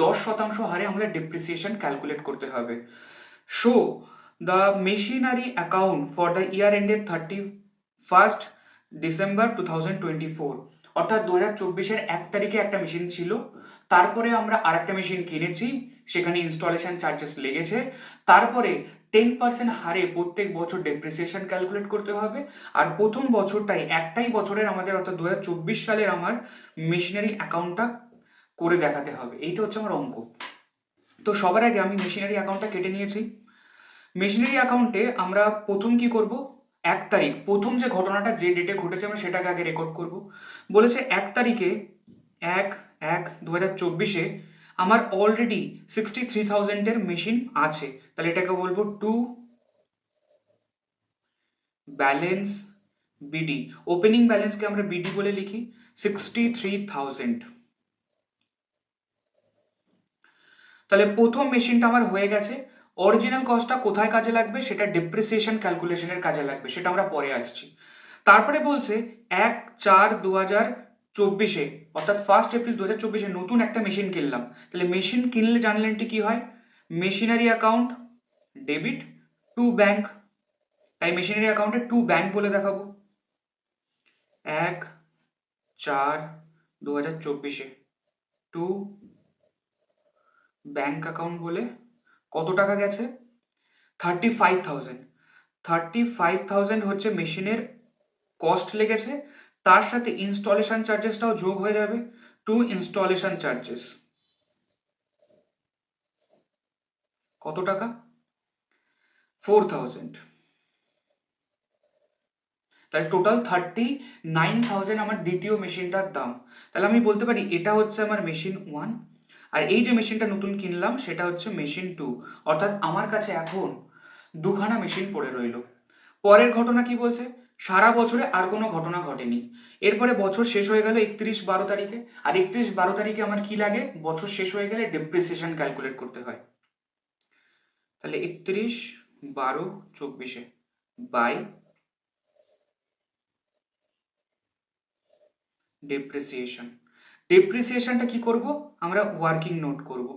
10% হারে আমাদের ডেপ্রিসিয়েশন ক্যালকুলেট করতে হবে। Show the machinery account for the year ended 31 December 2024, অর্থাৎ 2024-এর 1 তারিখে একটা মেশিন ছিল, তারপরে আমরা আরেকটা মেশিন কিনেছি, সেখানে ইনস্টলেশন চার্জেস লেগেছে, তারপরে 10% হারে প্রত্যেক বছর ডেপ্রিসিয়েশন ক্যালকুলেট করতে হবে। আর প্রথম বছরটাই একটাই বছরের আমাদের, অর্থাৎ 2024 সালের আমার মেশিনারি অ্যাকাউন্টটা করে দেখাতে হবে। এইটা হচ্ছে আমার অঙ্ক। তো সবার আগে আমি মেশিনারি অ্যাকাউন্টটা কেটে নিয়েছি। মেশিনারি অ্যাকাউন্টে আমরা প্রথম কি করব, 1 তারিখ, প্রথম যে ঘটনাটা যে ডেটে ঘটেছে আমরা সেটাকে আগে রেকর্ড করব। বলেছে 1 তারিখে 1/1/2024-এ আমার অলরেডি 63,000-এর মেশিন আছে, তাহলে এটাকে বলবো টু ব্যালেন্স বিডি। ওপেনিং ব্যালেন্সকে আমরা বিডি বলে লিখি, 63,000। তাহলে প্রথম মেশিনটা আমার হয়ে গেছে। অরিজিনাল কস্টটা কোথায় কাজে লাগবে, সেটা ডেপ্রিসিয়েশন ক্যালকুলেশনের কাজে লাগবে, সেটা আমরা পরে আসছি। তারপরে বলছে 1/4/2024-এ, অর্থাৎ 1 এপ্রিল 2024-এ নতুন একটা মেশিন কিনলাম। তাহলে মেশিন কিনলে জানলেনটি কি হয়, machinery account debit to bank, তাই মেশিনারি অ্যাকাউন্টে টু ব্যাংক বলে দেখাবো। 1/4/2024-এ টু ব্যাংক অ্যাকাউন্ট বলে কত টাকা গেছে, 35,000। 35,000 হচ্ছে মেশিনের কস্ট লেগেছে, তার সাথে ইনস্টলেশন চার্জেসটাও যোগ হয়ে যাবে, টু ইনস্টলেশন চার্জেস কত টাকা, 4,000। তাহলে টোটাল 39,000 আমার দ্বিতীয় মেশিনটার দাম। তাহলে আমি বলতে পারি এটা হচ্ছে আমার মেশিন 1, আর এই যে মেশিনটা নতুন কিনলাম সেটা হচ্ছে মেশিন 2, অর্থাৎ আমার কাছে এখন দুখানা মেশিন পড়ে রইল। পরের ঘটনা কি বলছে, সারা বছরে আর কোনো ঘটনা ঘটেনি। এরপরে বছর শেষ হয়ে গেল 31/12 তারিখে, আর 31/12 তারিখে আমার কি লাগে, বছর শেষ হয়ে গেলে ডেপ্রিসিয়েশন ক্যালকুলেট করতে হয়। তাহলে 31/12/24-এ বাই ডেপ্রিসিয়েশন। ডেপ্রিসিয়েশনটা কি করব, আমরা ওয়ার্কিং নোট করব,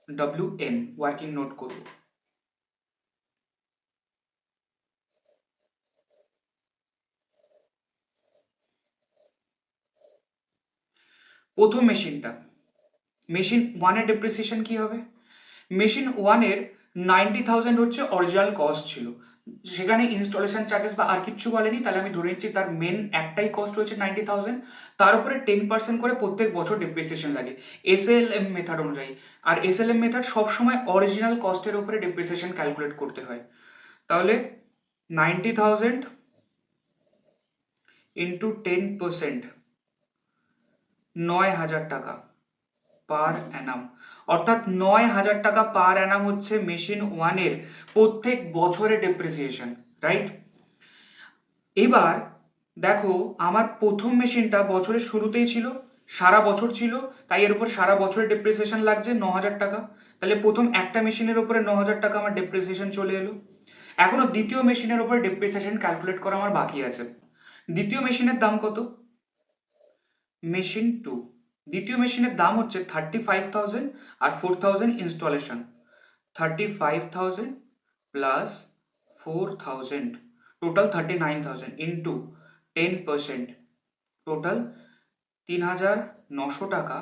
WN ওয়ার্কিং নোট করব। প্রথম মেশিনটা, মেশিন 1-এর ডেপ্রিসিয়েশন কি হবে, মেশিন 1-এর 90,000 হচ্ছে অরিজিনাল কস্ট ছিল, সেখানে ইনস্টলেশন চার্জেস বা আর কিচ্ছু বলেনি, তাহলে আমি ধরে নিচ্ছি তার মেন একটাই কস্ট হচ্ছে 90,000, তার উপরে 10% করে প্রত্যেক বছর ডেপ্রিসিয়েশন লাগে SLM মেথড অনুযায়ী। আর SLM মেথড সবসময় অরিজিনাল কস্টের উপরে ডেপ্রিসিয়েশন ক্যালকুলেট করতে হয়। তাহলে 90,000 ইন্টু 10%, 9,000 টাকা পার অ্যানাম, অর্থাৎ 9,000 টাকা পার অ্যানাম হচ্ছে মেশিন ওয়ানের প্রত্যেক বছরে ডেপ্রিসিয়েশন, রাইট? এবার দেখো আমার প্রথম মেশিনটা বছরের শুরুতেই ছিল, সারা বছর ছিল, তাই এর উপর সারা বছরের ডেপ্রিসিয়েশন লাগছে 9,000 টাকা। তাহলে প্রথম একটা মেশিনের উপরে 9,000 টাকা আমার ডেপ্রিসিয়েশন চলে এলো। এখনো দ্বিতীয় মেশিনের উপর ডেপ্রিসিয়েশন ক্যালকুলেট করা আমার বাকি আছে। দ্বিতীয় মেশিনের দাম কত? মেশিন 2, দ্বিতীয় মেশিনের দাম হচ্ছে 35,000 আর 4,000 installation. 35,000 plus 4,000, total 39,000 into 10%, total 3,900 টাকা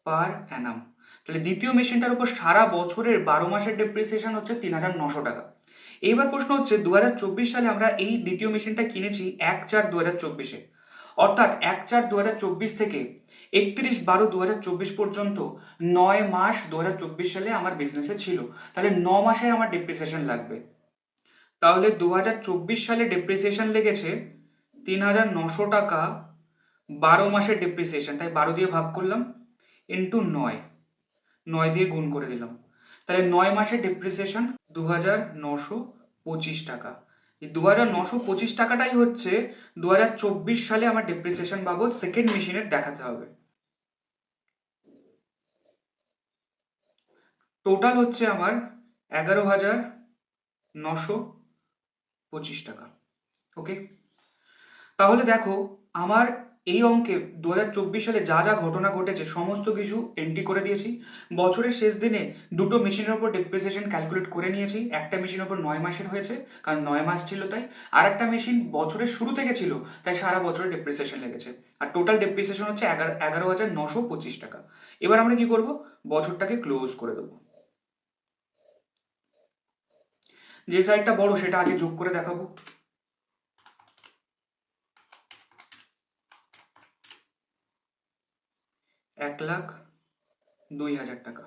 পার অ্যানাম। তাহলে দ্বিতীয় মেশিনটার উপর সারা বছরের 12 মাসের ডেপ্রিসিয়েশন হচ্ছে 3,900 টাকা। এইবার প্রশ্ন হচ্ছে 2024 সালে আমরা এই দ্বিতীয় মেশিনটা কিনেছি 1/4/2024-এ, অর্থাৎ 1/4/2024 থেকে 31/12/2024 পর্যন্ত 9 মাস 2024 সালে আমার বিজনেসে ছিল। তাহলে 9 মাসের আমার ডেপ্রিসিয়েশন লাগবে। তাহলে 2024 সালে ডেপ্রিসিয়েশন লেগেছে 3,900 টাকা, 12 মাসের ডেপ্রিসিয়েশন, তাই 12 দিয়ে ভাগ করলাম, ইন্টু 9 দিয়ে গুণ করে দিলাম। তাহলে 9 মাসের ডেপ্রিসিয়েশন 2,925 টাকা। এই 2,925 টাকাটাই হচ্ছে 2024 সালে আমার ডেপ্রিসিয়েশন বাবদ সেকেন্ড মেশিনের দেখাতে হবে। টোটাল হচ্ছে আমার 11,925 টাকা। ওকে, তাহলে দেখো আমার এই অঙ্কে 2024 সালে যা যা ঘটনা ঘটেছে সমস্ত কিছু এন্ট্রি করে দিয়েছি। বছরের শেষ দিনে দুটো মেশিনের উপর ডেপ্রিসিয়েশন ক্যালকুলেট করে নিয়েছি। একটা মেশিনের উপর 9 মাসের হয়েছে, কারণ 9 মাস ছিল তাই। আর একটা মেশিন বছরের শুরু থেকে ছিল, তাই সারা বছরের ডেপ্রিসিয়েশন লেগেছে। আর টোটাল ডেপ্রিসিয়েশন হচ্ছে 11,925 টাকা। এবার আমরা কি করব? বছরটাকে ক্লোজ করে দেবো। যে সাইডটা বড় সেটা আগে যোগ করে দেখাবো। 1,02,000 টাকা।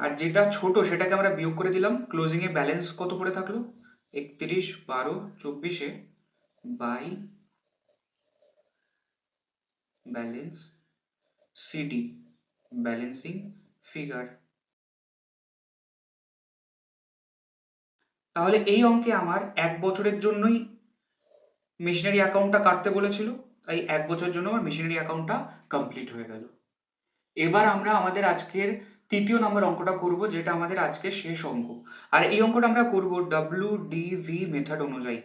আর যেটা ছোট সেটাকে আমরা বিয়োগ করে দিলাম। ক্লোজিং এ ব্যালেন্স কত পড়ে থাকলো? 31/12/24-এ by balance CD, balancing figure. তাহলে এই অঙ্কে আমার 1 বছরের জন্যই মেশিনারি অ্যাকাউন্টটা কাটতে বলেছিল, তাই 1 বছরের জন্য আমার মেশিনারি অ্যাকাউন্টটা কমপ্লিট হয়ে গেল। এবার আমরা আমাদের আজকের তৃতীয় নম্বর অঙ্কটা করব, যেটা আমাদের আজকের শেষ অঙ্ক। আর এই অঙ্কটা আমরা করব WDV মেথড অনুযায়ী।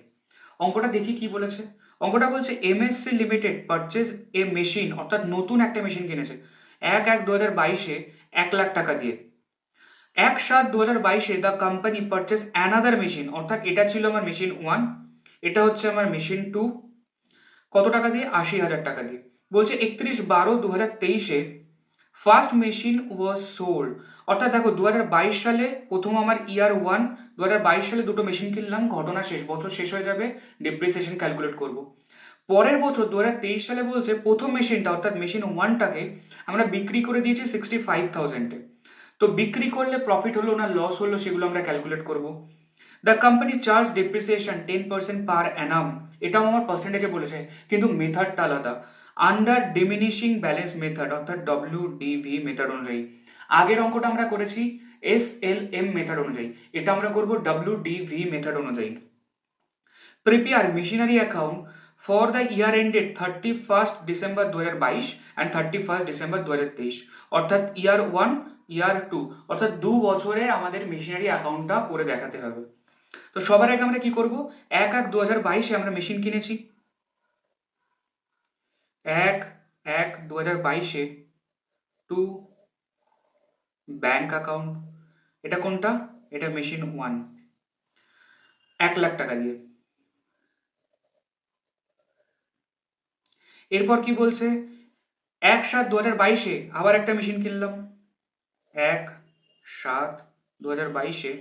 অঙ্কটা দেখি কি বলেছে। অঙ্কটা বলছে MSC limited purchase a machine, অর্থাৎ নতুন একটা মেশিন কিনেছে 1/1/2022-এ 1,00,000 টাকা দিয়ে। 1/7/2022-এ the company purchase another machine, অর্থাৎ এটা ছিল আমার মেশিন 1, এটা হচ্ছে আমার মেশিন 2, কত টাকা দিয়ে? 80,000 টাকা দিয়ে। বলছে 31/12/2023-এ ফার্স্ট মেশিন ওয়াজ সোল্ড, অর্থাৎ দেখো 2022 সালে প্রথম আমার ইয়ার 1, 2022 সালে দুটো মেশিন কিনলাম, ঘটনা শেষ, বছর শেষ হয়ে যাবে, ডেপ্রিসিয়েশন ক্যালকুলেট করব। পরের বছর 2023 সালে বলছে প্রথম মেশিনটা অর্থাৎ মেশিন 1টাকে আমরা বিক্রি করে দিয়েছি 65,000-এ। তো বিক্রি করলে প্রফিট হলো না লস হলো সেগুলো আমরা ক্যালকুলেট করব। The company charge depreciation 10% per Anam, এটাও আমার পার্সেন্টেজে বলেছে, কিন্তু মেথডটা আলাদা, আন্ডার ডিমিনিশিং ব্যালেন্স মেথড, অর্থাৎ WDV মেথড অনুযায়ী। আগের অঙ্কটা আমরা করেছি SLM মেথড অনুযায়ী, এটা আমরা করব WDV মেথড অনুযায়ী। Prepare machinery account for the year ended 31st December 2022 and 31st December 2023, অর্থাৎ ইয়ার 1, ইয়ার 2, অর্থাৎ 2 বছরের আমাদের মেশিনারি অ্যাকাউন্টটা করে দেখাতে হবে। তো সবার আগে আমরা কি করব? 1/1/2022-এ আমরা মেশিন কিনেছি, 1/1/2022-এ টু ব্যাংক অ্যাকাউন্ট, এটা কোনটা? এটা মেশিন 1, 1,00,000 টাকা দিয়ে। এরপর কি বলছে? 1/7/2022-এ আবার একটা মেশিন কিনলাম, 1/7/2022-এ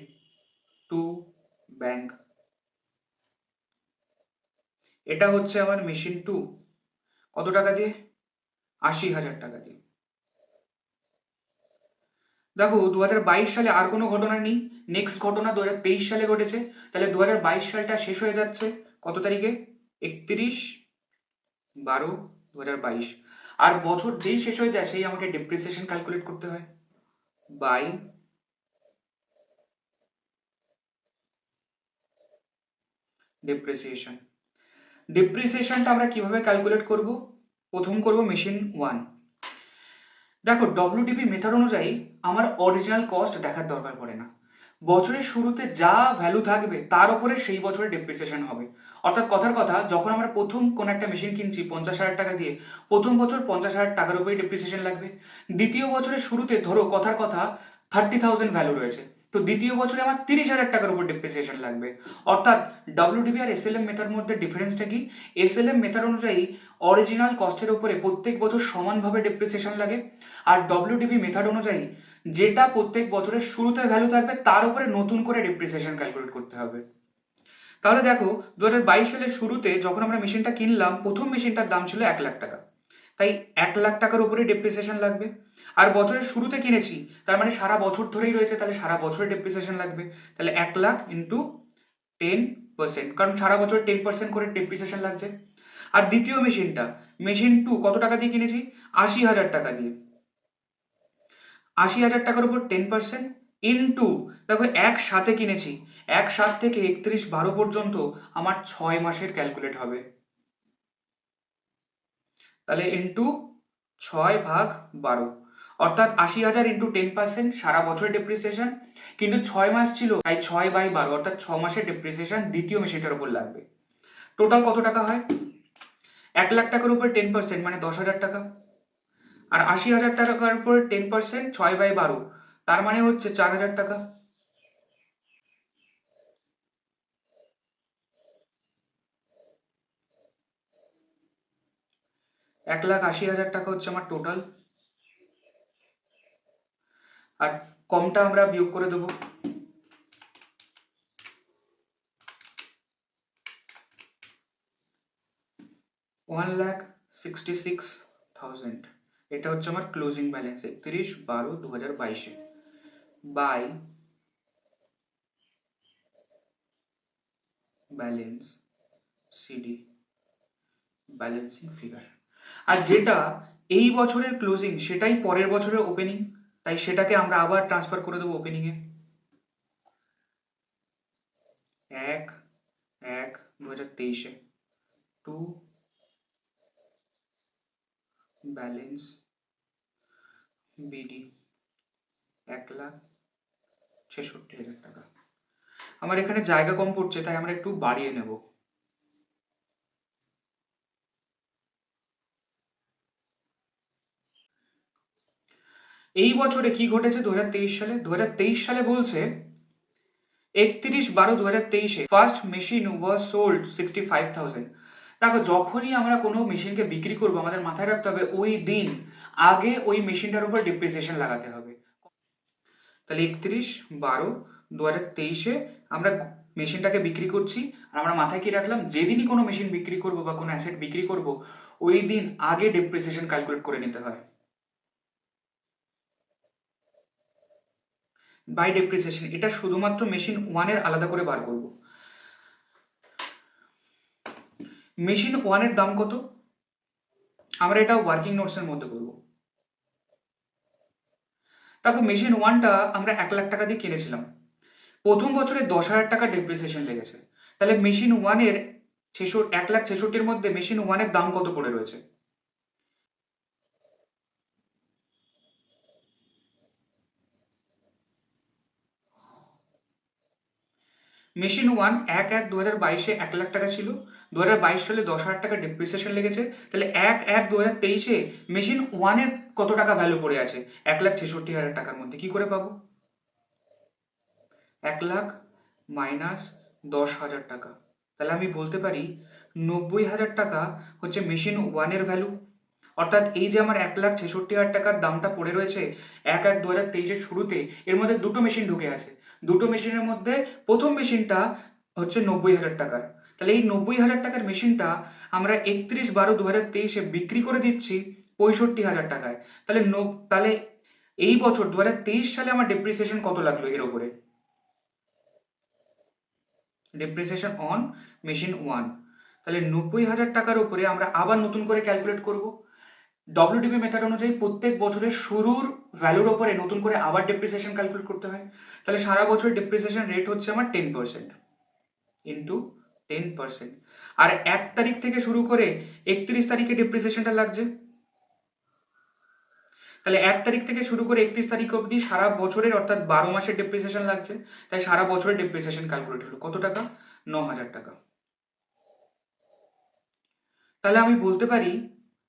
টু ব্যাংক, এটা হচ্ছে আমার মেশিন 2, কত টাকা দিয়ে? 80,000 টাকা দিয়ে। দেখো 2022 সালে আর কোনো ঘটনা নেই, নেক্সট ঘটনা 2023 সালে ঘটেছে, তাহলে 2022 সালটা শেষ হয়ে যাচ্ছে কত তারিখে? 12/2022। আর বছর যেই শেষ হয়ে যায় সেই আমাকে ডেপ্রিসিয়েশন ক্যালকুলেট করতে হয় বাই ডেপ্রিসিয়েশন। ডেপ্রিসিয়েশনটা আমরা কিভাবে ক্যালকুলেট করব? প্রথম করব মেশিন 1। দেখো, ডব্লিউডিপি মেথড অনুযায়ী আমার অরিজিনাল কস্ট দেখার দরকার পড়ে না। বছরের শুরুতে যা ভ্যালু থাকবে তার উপরে সেই বছরের ডেপ্রিসিয়েশন হবে। অর্থাৎ কথার কথা, যখন আমরা প্রথম কোন একটা মেশিন কিনছি 50,000 টাকা দিয়ে, প্রথম বছর 50,000 টাকার উপরেই ডেপ্রিসিয়েশন লাগবে। দ্বিতীয় বছরের শুরুতে ধরো কথার কথা 30,000 ভ্যালু রয়েছে, তো দ্বিতীয় বছরে আমার 30,000 টাকার উপর ডেপ্রিসিয়েশন লাগবে। অর্থাৎ ডব্লিউডিপি আর এসএলএম মেথড মধ্যে ডিফারেন্সটা কি? এসএলএম মেথড অনুযায়ী অরিজিনাল কস্টের উপরে প্রত্যেক বছর সমানভাবে ডেপ্রিসিয়েশন লাগে, আর ডব্লিউডিপি মেথড অনুযায়ী যেটা প্রত্যেক বছরের শুরুতে ভ্যালু থাকবে তার উপরে নতুন করে ডেপ্রিসিয়েশন ক্যালকুলেট করতে হবে। তাহলে দেখো, 2022 সালের শুরুতে যখন আমরা মেশিনটা কিনলাম, প্রথম মেশিনটার দাম ছিল 1 লাখ টাকা, তাই 1 লাখ টাকার উপরে ডেপ্রিসিয়েশন লাগবে। আর বছরের শুরুতে কিনেছি, তার মানে সারা বছর ধরেই রয়েছে, তাহলে সারা বছরের ডেপ্রিসিয়েশন লাগবে। তাহলে 1 লাখ ইন্টু 10%, কারণ সারা বছর 10% করে ডেপ্রিসিয়েশন লাগছে। আর দ্বিতীয় মেশিনটা, মেশিন 2, কত টাকা দিয়ে কিনেছি? 80,000 টাকা দিয়ে। 80,000 টাকার উপর 10% ইন্টু, দেখো একসাথে কিনেছি, 1/7 থেকে 31/12 পর্যন্ত আমার 6 মাসের ক্যালকুলেট হবে। তাহলে ইন্টু 6/12, অর্থাৎ 80,000 ইন্টু 10% সারা বছরের ডেপ্রিসিয়েশন, কিন্তু 6 মাস ছিল তাই 6/12, অর্থাৎ 6 মাসের ডেপ্রিসিয়েশন দ্বিতীয় মেশিনটার উপর লাগবে। টোটাল কত টাকা হয়? 1 লাখ টাকার উপর 10% মানে 10,000 টাকা, আর 80,000 টাকার উপর 10% 6/12, তার মানে হচ্ছে 4,000 টাকা। 1,80,000 টাকা হচ্ছে আমার টোটাল। আর কমটা আমরা বিয়োগ করে দেবো। 1,66,000, এটা হচ্ছে আমার closing balance 31/12/2022 by balance CD, balancing figure. আর যেটা এই বছরের ক্লোজিং সেটাই পরের বছরের ওপেনিং, তাই সেটাকে আমরা আবার ট্রান্সফার করে দেবো opening A. 1/1/2023 to balance BD 1,66,000 টাকা। আমার এখানে জায়গা কম পড়ছে, তাই আমরা একটু বাড়িয়ে নেব। এই বছরে কি ঘটেছে 2023 সালে? 2023 সালে বলছে 31/12/2023 ফার্স্ট মেশিন ওয়াজ সোল্ড 65,000। দেখো, যখনই আমরা কোনো মেশিনকে বিক্রি করবো আমাদের মাথায় রাখতে হবে ওই দিন আগে ওই মেশিনটার উপর ডেপ্রিসিয়েশন লাগাতে হবে। তাহলে 31/12/2023 আমরা মেশিনটাকে বিক্রি করছি, আর আমরা মাথায় কি রাখলাম, যেদিনই কোনো মেশিন বিক্রি করবো বা কোনো অ্যাসেট বিক্রি করবো ওই দিন আগে ডেপ্রিসিয়েশন ক্যালকুলেট করে নিতে হয় বাই ডেপ্রিসিয়েশন। এটা শুধুমাত্র মেশিন 1 এর আলাদা করে বার করব। মেশিন 1 এর দাম কত? আমরা এটা ওয়ার্কিং নোটসের মধ্যে করব। দেখো, মেশিন 1টা আমরা 1 লাখ টাকা দিয়ে কিনেছিলাম, প্রথম বছরে 10,000 টাকা ডেপ্রিসিয়েশন লেগেছে, তাহলে মেশিন 1 এর 1,66,000 মধ্যে মেশিন 1 এর দাম কত পড়ে রয়েছে? মেশিন 1 1/1/2022 1 লাখ টাকা ছিল, 2022 সালে 10,000 টাকা ডেপ্রিসিয়েশন লেগেছে, তাহলে 1/1/2023 মেশিন 1 এর কত টাকা ভ্যালু পড়ে আছে 1,66,000 টাকার মধ্যে? কি করে পাবো? 1 লাখ মাইনাস 10,000 টাকা, তাহলে আমি বলতে পারি 90,000 টাকা হচ্ছে মেশিন 1 এর ভ্যালু। অর্থাৎ এই যে আমার 1,66,000 টাকার দামটা পড়ে রয়েছে 1/1/2023 শুরুতে, এর মধ্যে দুটো মেশিন ঢুকে আছে। দুটো মেশিনের মধ্যে প্রথম মেশিনটা হচ্ছে 90,000 টাকার, তাহলে এই 90,000 টাকার মেশিনটা আমরা 31/12/2023 বিক্রি করে দিচ্ছি 65,000 টাকায়। তাহলে এই বছর 2023 সালে আমার ডেপ্রিসিয়েশন কত লাগলো এর উপরে? ডেপ্রিসিয়েশন অন মেশিন 1, তাহলে 90,000 টাকার উপরে আমরা আবার নতুন করে ক্যালকুলেট করব। ডব্লিউডিপি মেথড অনুযায়ী প্রত্যেক বছরের শুরুর ভ্যালুর ওপরে নতুন করে আবার ডেপ্রিসিয়েশন ক্যালকুলেট করতে হয়। তাহলে সারা বছর ডেপ্রিসিয়েশন রেট হচ্ছে আমার 10% ইন্টু 10%। আর 1 তারিখ থেকে শুরু করে 31 তারিখে ডেপ্রিসিয়েশনটা লাগছে। তাহলে 1 তারিখ থেকে শুরু করে 31 তারিখ অবধি সারা বছরের অর্থাৎ 12 মাসের ডেপ্রিসিয়েশন লাগছে। তাই সারা বছরের ডেপ্রিসিয়েশন ক্যালকুলেট হলো কত টাকা? 9,000 টাকা। তাহলে আমি বলতে পারি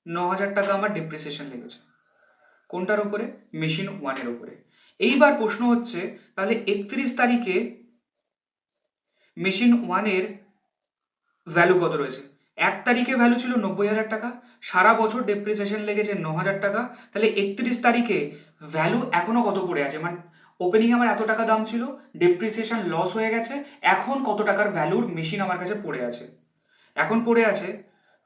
9,000 টাকা আমার ডেপ্রিসিয়েশন লেগেছে। কোনটার উপরে? মেশিন 1 এর উপরে। এইবার প্রশ্ন হচ্ছে তাহলে 31 তারিখে মেশিন 1 এর ভ্যালু কত রয়েছে? 1 তারিখে ভ্যালু ছিল 90,000 টাকা, সারা বছর ডেপ্রিসিয়েশন লেগেছে 9,000 টাকা। তাহলে 31 তারিখে ভ্যালু এখনো কত পড়ে আছে? মানে ওপেনিং আমার এত টাকা দাম ছিল, ডেপ্রিসিয়েশন লস হয়ে গেছে, এখন কত টাকার ভ্যালুর মেশিন আমার কাছে পড়ে আছে? এখন পড়ে আছে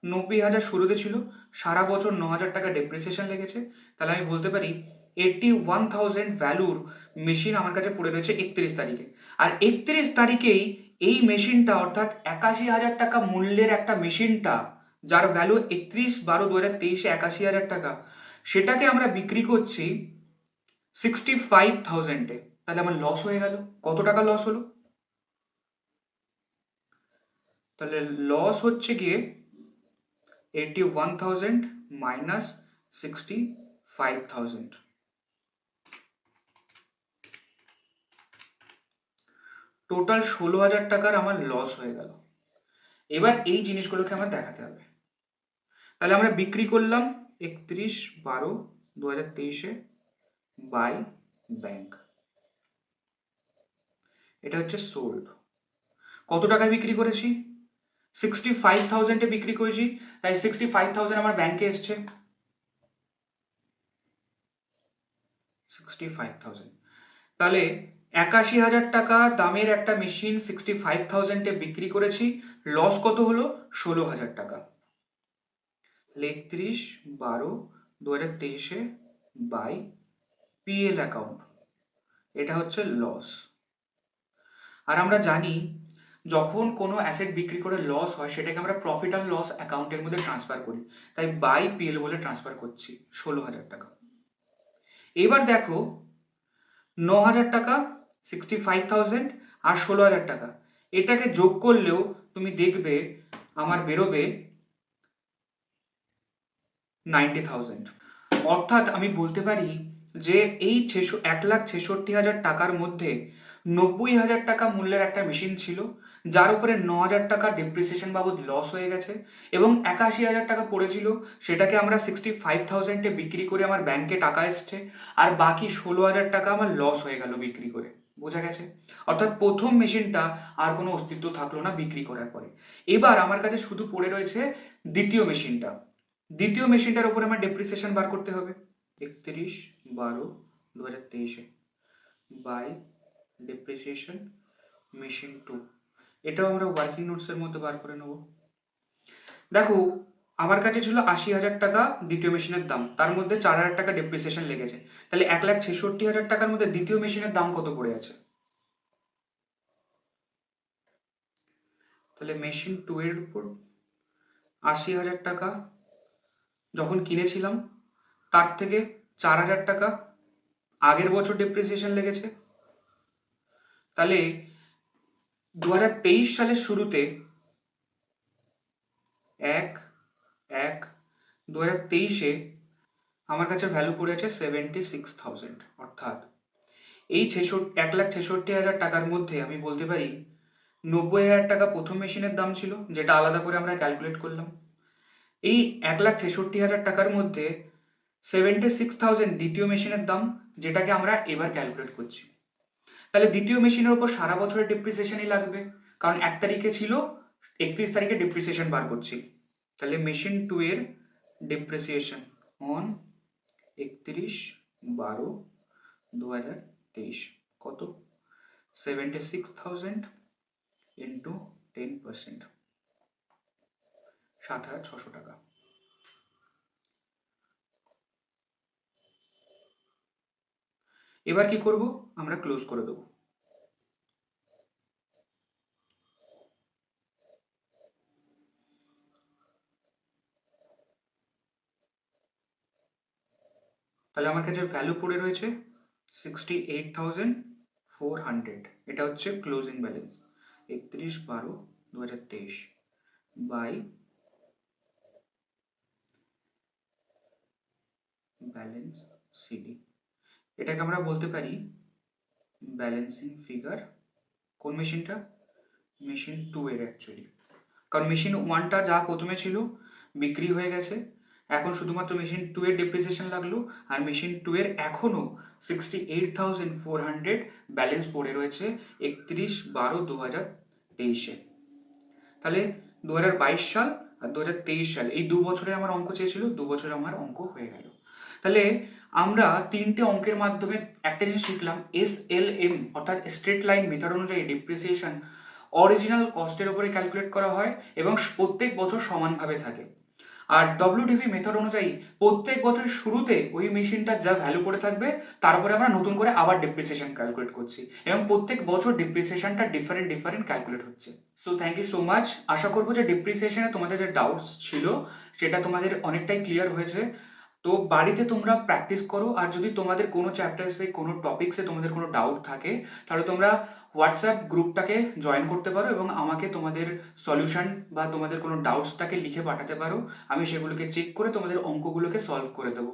90,000 শুরুতে ছিল, সারা বছর 9,000 টাকা ডেপ্রিসিয়েশন লেগেছে। তাহলে আমি বলতে পারি 81,000 ভ্যালুর মেশিন আমার কাছে পড়ে রয়েছে 31 তারিখে। আর 31 তারিখেই এই মেশিনটা অর্থাৎ 81,000 টাকা মূল্যের একটা মেশিনটা, যার ভ্যালু 31/12/2023-এ 81,000 টাকা, সেটাকে আমরা বিক্রি করছি 65,000-এ। তাহলে আমার লস হয়ে গেল। কত টাকা লস হলো? তাহলে লস হচ্ছে গিয়ে 81,000 মাইনাস 65,000, টোটাল 16,000 টাকার আমার লস হয়ে গেল। এবার এই জিনিসগুলোকে আমার দেখাতে হবে। তাহলে আমরা বিক্রি করলাম 31/12/2023-এ বাই ব্যাংক, এটা হচ্ছে সোল্ড। কত টাকায় বিক্রি করেছি? 65,000-এ বিক্রি করেছি, তাই 65,000 আমার ব্যাংকে এসছে। 65,000। তাহলে 81,000 টাকা দামের একটা মেশিন 65,000-এ বিক্রি করেছি, লস কত হলো? 16,000 টাকা। 31/12/2023-এ বাই পিএল অ্যাকাউন্ট, এটা হচ্ছে লস। আর আমরা জানি যখন কোনো অ্যাসেট বিক্রি করে লস হয় সেটাকে আমরা প্রফিট আর লস অ্যাকাউন্টের মধ্যে ট্রান্সফার করি, তাই বাই পিএল বলে ট্রান্সফার করছি 16,000 টাকা। এবার দেখো 9,000 টাকা, 65,000 আর 16,000 টাকা, এটাকে যোগ করলেও তুমি দেখবে আমার বেরোবে 90,000। অর্থাৎ আমি বলতে পারি যে এই 1,66,000 টাকার মধ্যে 90,000 টাকা মূল্যের একটা মেশিন ছিল, যার উপরে 9,000 টাকা ডেপ্রিসিয়েশন বাবদ লস হয়ে গেছে, এবং 81,000 টাকা পড়েছিল, সেটাকে আমরা 65,000-এ বিক্রি করে আমার ব্যাংকে টাকা এসছে, আর বাকি 16,000 টাকা আমার লস হয়ে গেল বিক্রি করে। বোঝা গেছে? অর্থাৎ প্রথম মেশিনটা আর কোনো অস্তিত্ব থাকলো না বিক্রি করার পরে। এবার আমার কাছে শুধু পড়ে রয়েছে দ্বিতীয় মেশিনটা। দ্বিতীয় মেশিনটার উপরে আমার ডেপ্রিসিয়েশন বার করতে হবে 31/12/2023-এ বাই ডেপ্রিসিয়েশন মেশিন 2। এটাও আমরা ওয়ার্কিং নোটসের মধ্যে বার করে নেব। দেখো আমার কাছে ছিল 80,000 টাকা দ্বিতীয় মেশিনের দাম, তার মধ্যে 4,000 টাকা ডেপ্রিসিয়েশন লেগেছে। তাহলে 1,66,000 টাকার মধ্যে দ্বিতীয় মেশিনের দাম কত পড়ে আছে? তাহলে মেশিন 2 এর উপর 80,000 টাকা যখন কিনেছিলাম, তার থেকে 4,000 টাকা আগের বছর ডেপ্রিসিয়েশন লেগেছে। তাহলে 2023 সালের শুরুতে 1/1/2023-এ আমার কাছে ভ্যালু পড়ে আছে 76,000। অর্থাৎ এই 1,66,000 টাকার মধ্যে আমি বলতে পারি 90,000 টাকা প্রথম মেশিনের দাম ছিল, যেটা আলাদা করে আমরা ক্যালকুলেট করলাম। এই 1,66,000 টাকার মধ্যে 76,000 দ্বিতীয় মেশিনের দাম, যেটাকে আমরা এবার ক্যালকুলেট করছি। তাহলে দ্বিতীয় মেশিনের উপর সারা বছরের ডেপ্রিসিয়েশনই লাগবে, কারণ 1 তারিখে ছিল, 31 তারিখে ডেপ্রিসিয়েশন বার করছি। তাহলে মেশিন 2 এর ডেপ্রিসিয়েশন অন 31/12/2023 কত? 76,000 ইন্টু 10%, 7,600 টাকা। এবার কি করব? আমরা ক্লোজ করে দেবো। তাহলে আমার কাছে ভ্যালু পড়ে রয়েছে 68,400। এটা হচ্ছে closing balance 31/12/2023 by balance C. D আমরা বলতে পারি ব্যালেন্সিং ফিগার। কোন মেশিনটা? মেশিন 2 এর অ্যাকচুয়ালি, কারণ মেশিন 1টা যা প্রথমে ছিল বিক্রি হয়ে গেছে, এখন শুধুমাত্র মেশিন 2 এর ডেপ্রিসিয়েশন লাগলো, আর মেশিন 2 এর এখনও 68,400 ব্যালেন্স পড়ে রয়েছে 31/12/2023-এ। তাহলে 2022 সাল আর 2023 সাল এই 2 বছরে আমার অঙ্ক চেয়েছিল, 2 বছরে আমার অঙ্ক হয়ে গেল। তাহলে আমরা 3টে অঙ্কের মাধ্যমে একটা জিনিস শিখলাম, SLM অর্থাৎ স্ট্রেট লাইন মেথড অনুযায়ী ডিপ্রিসিয়েশন অরিজিনাল কস্টের উপরে ক্যালকুলেট করা হয় এবং প্রত্যেক বছর সমানভাবে থাকে। আর WDV মেথড অনুযায়ী প্রত্যেক বছরের শুরুতে ওই মেশিনটার যা ভ্যালু পড়ে থাকবে তারপরে আমরা নতুন করে আবার ডিপ্রিসিয়েশন ক্যালকুলেট করছি এবং প্রত্যেক বছর ডিপ্রিসিয়েশনটা ডিফারেন্ট ক্যালকুলেট হচ্ছে। So thank you so much. আশা করবো যে ডিপ্রিসিয়েশনে তোমাদের যে ডাউটস ছিল সেটা তোমাদের অনেকটাই ক্লিয়ার হয়েছে। তো বাড়িতে তোমরা প্র্যাকটিস করো, আর যদি তোমাদের কোনো চ্যাপ্টার্সে কোনো টপিক্সে তোমাদের কোনো ডাউট থাকে তাহলে তোমরা হোয়াটসঅ্যাপ গ্রুপটাকে জয়েন করতে পারো এবং আমাকে তোমাদের সলিউশন বা তোমাদের কোনো ডাউটসটাকে লিখে পাঠাতে পারো। আমি সেগুলোকে চেক করে তোমাদের অঙ্কগুলোকে সলভ করে দেবো।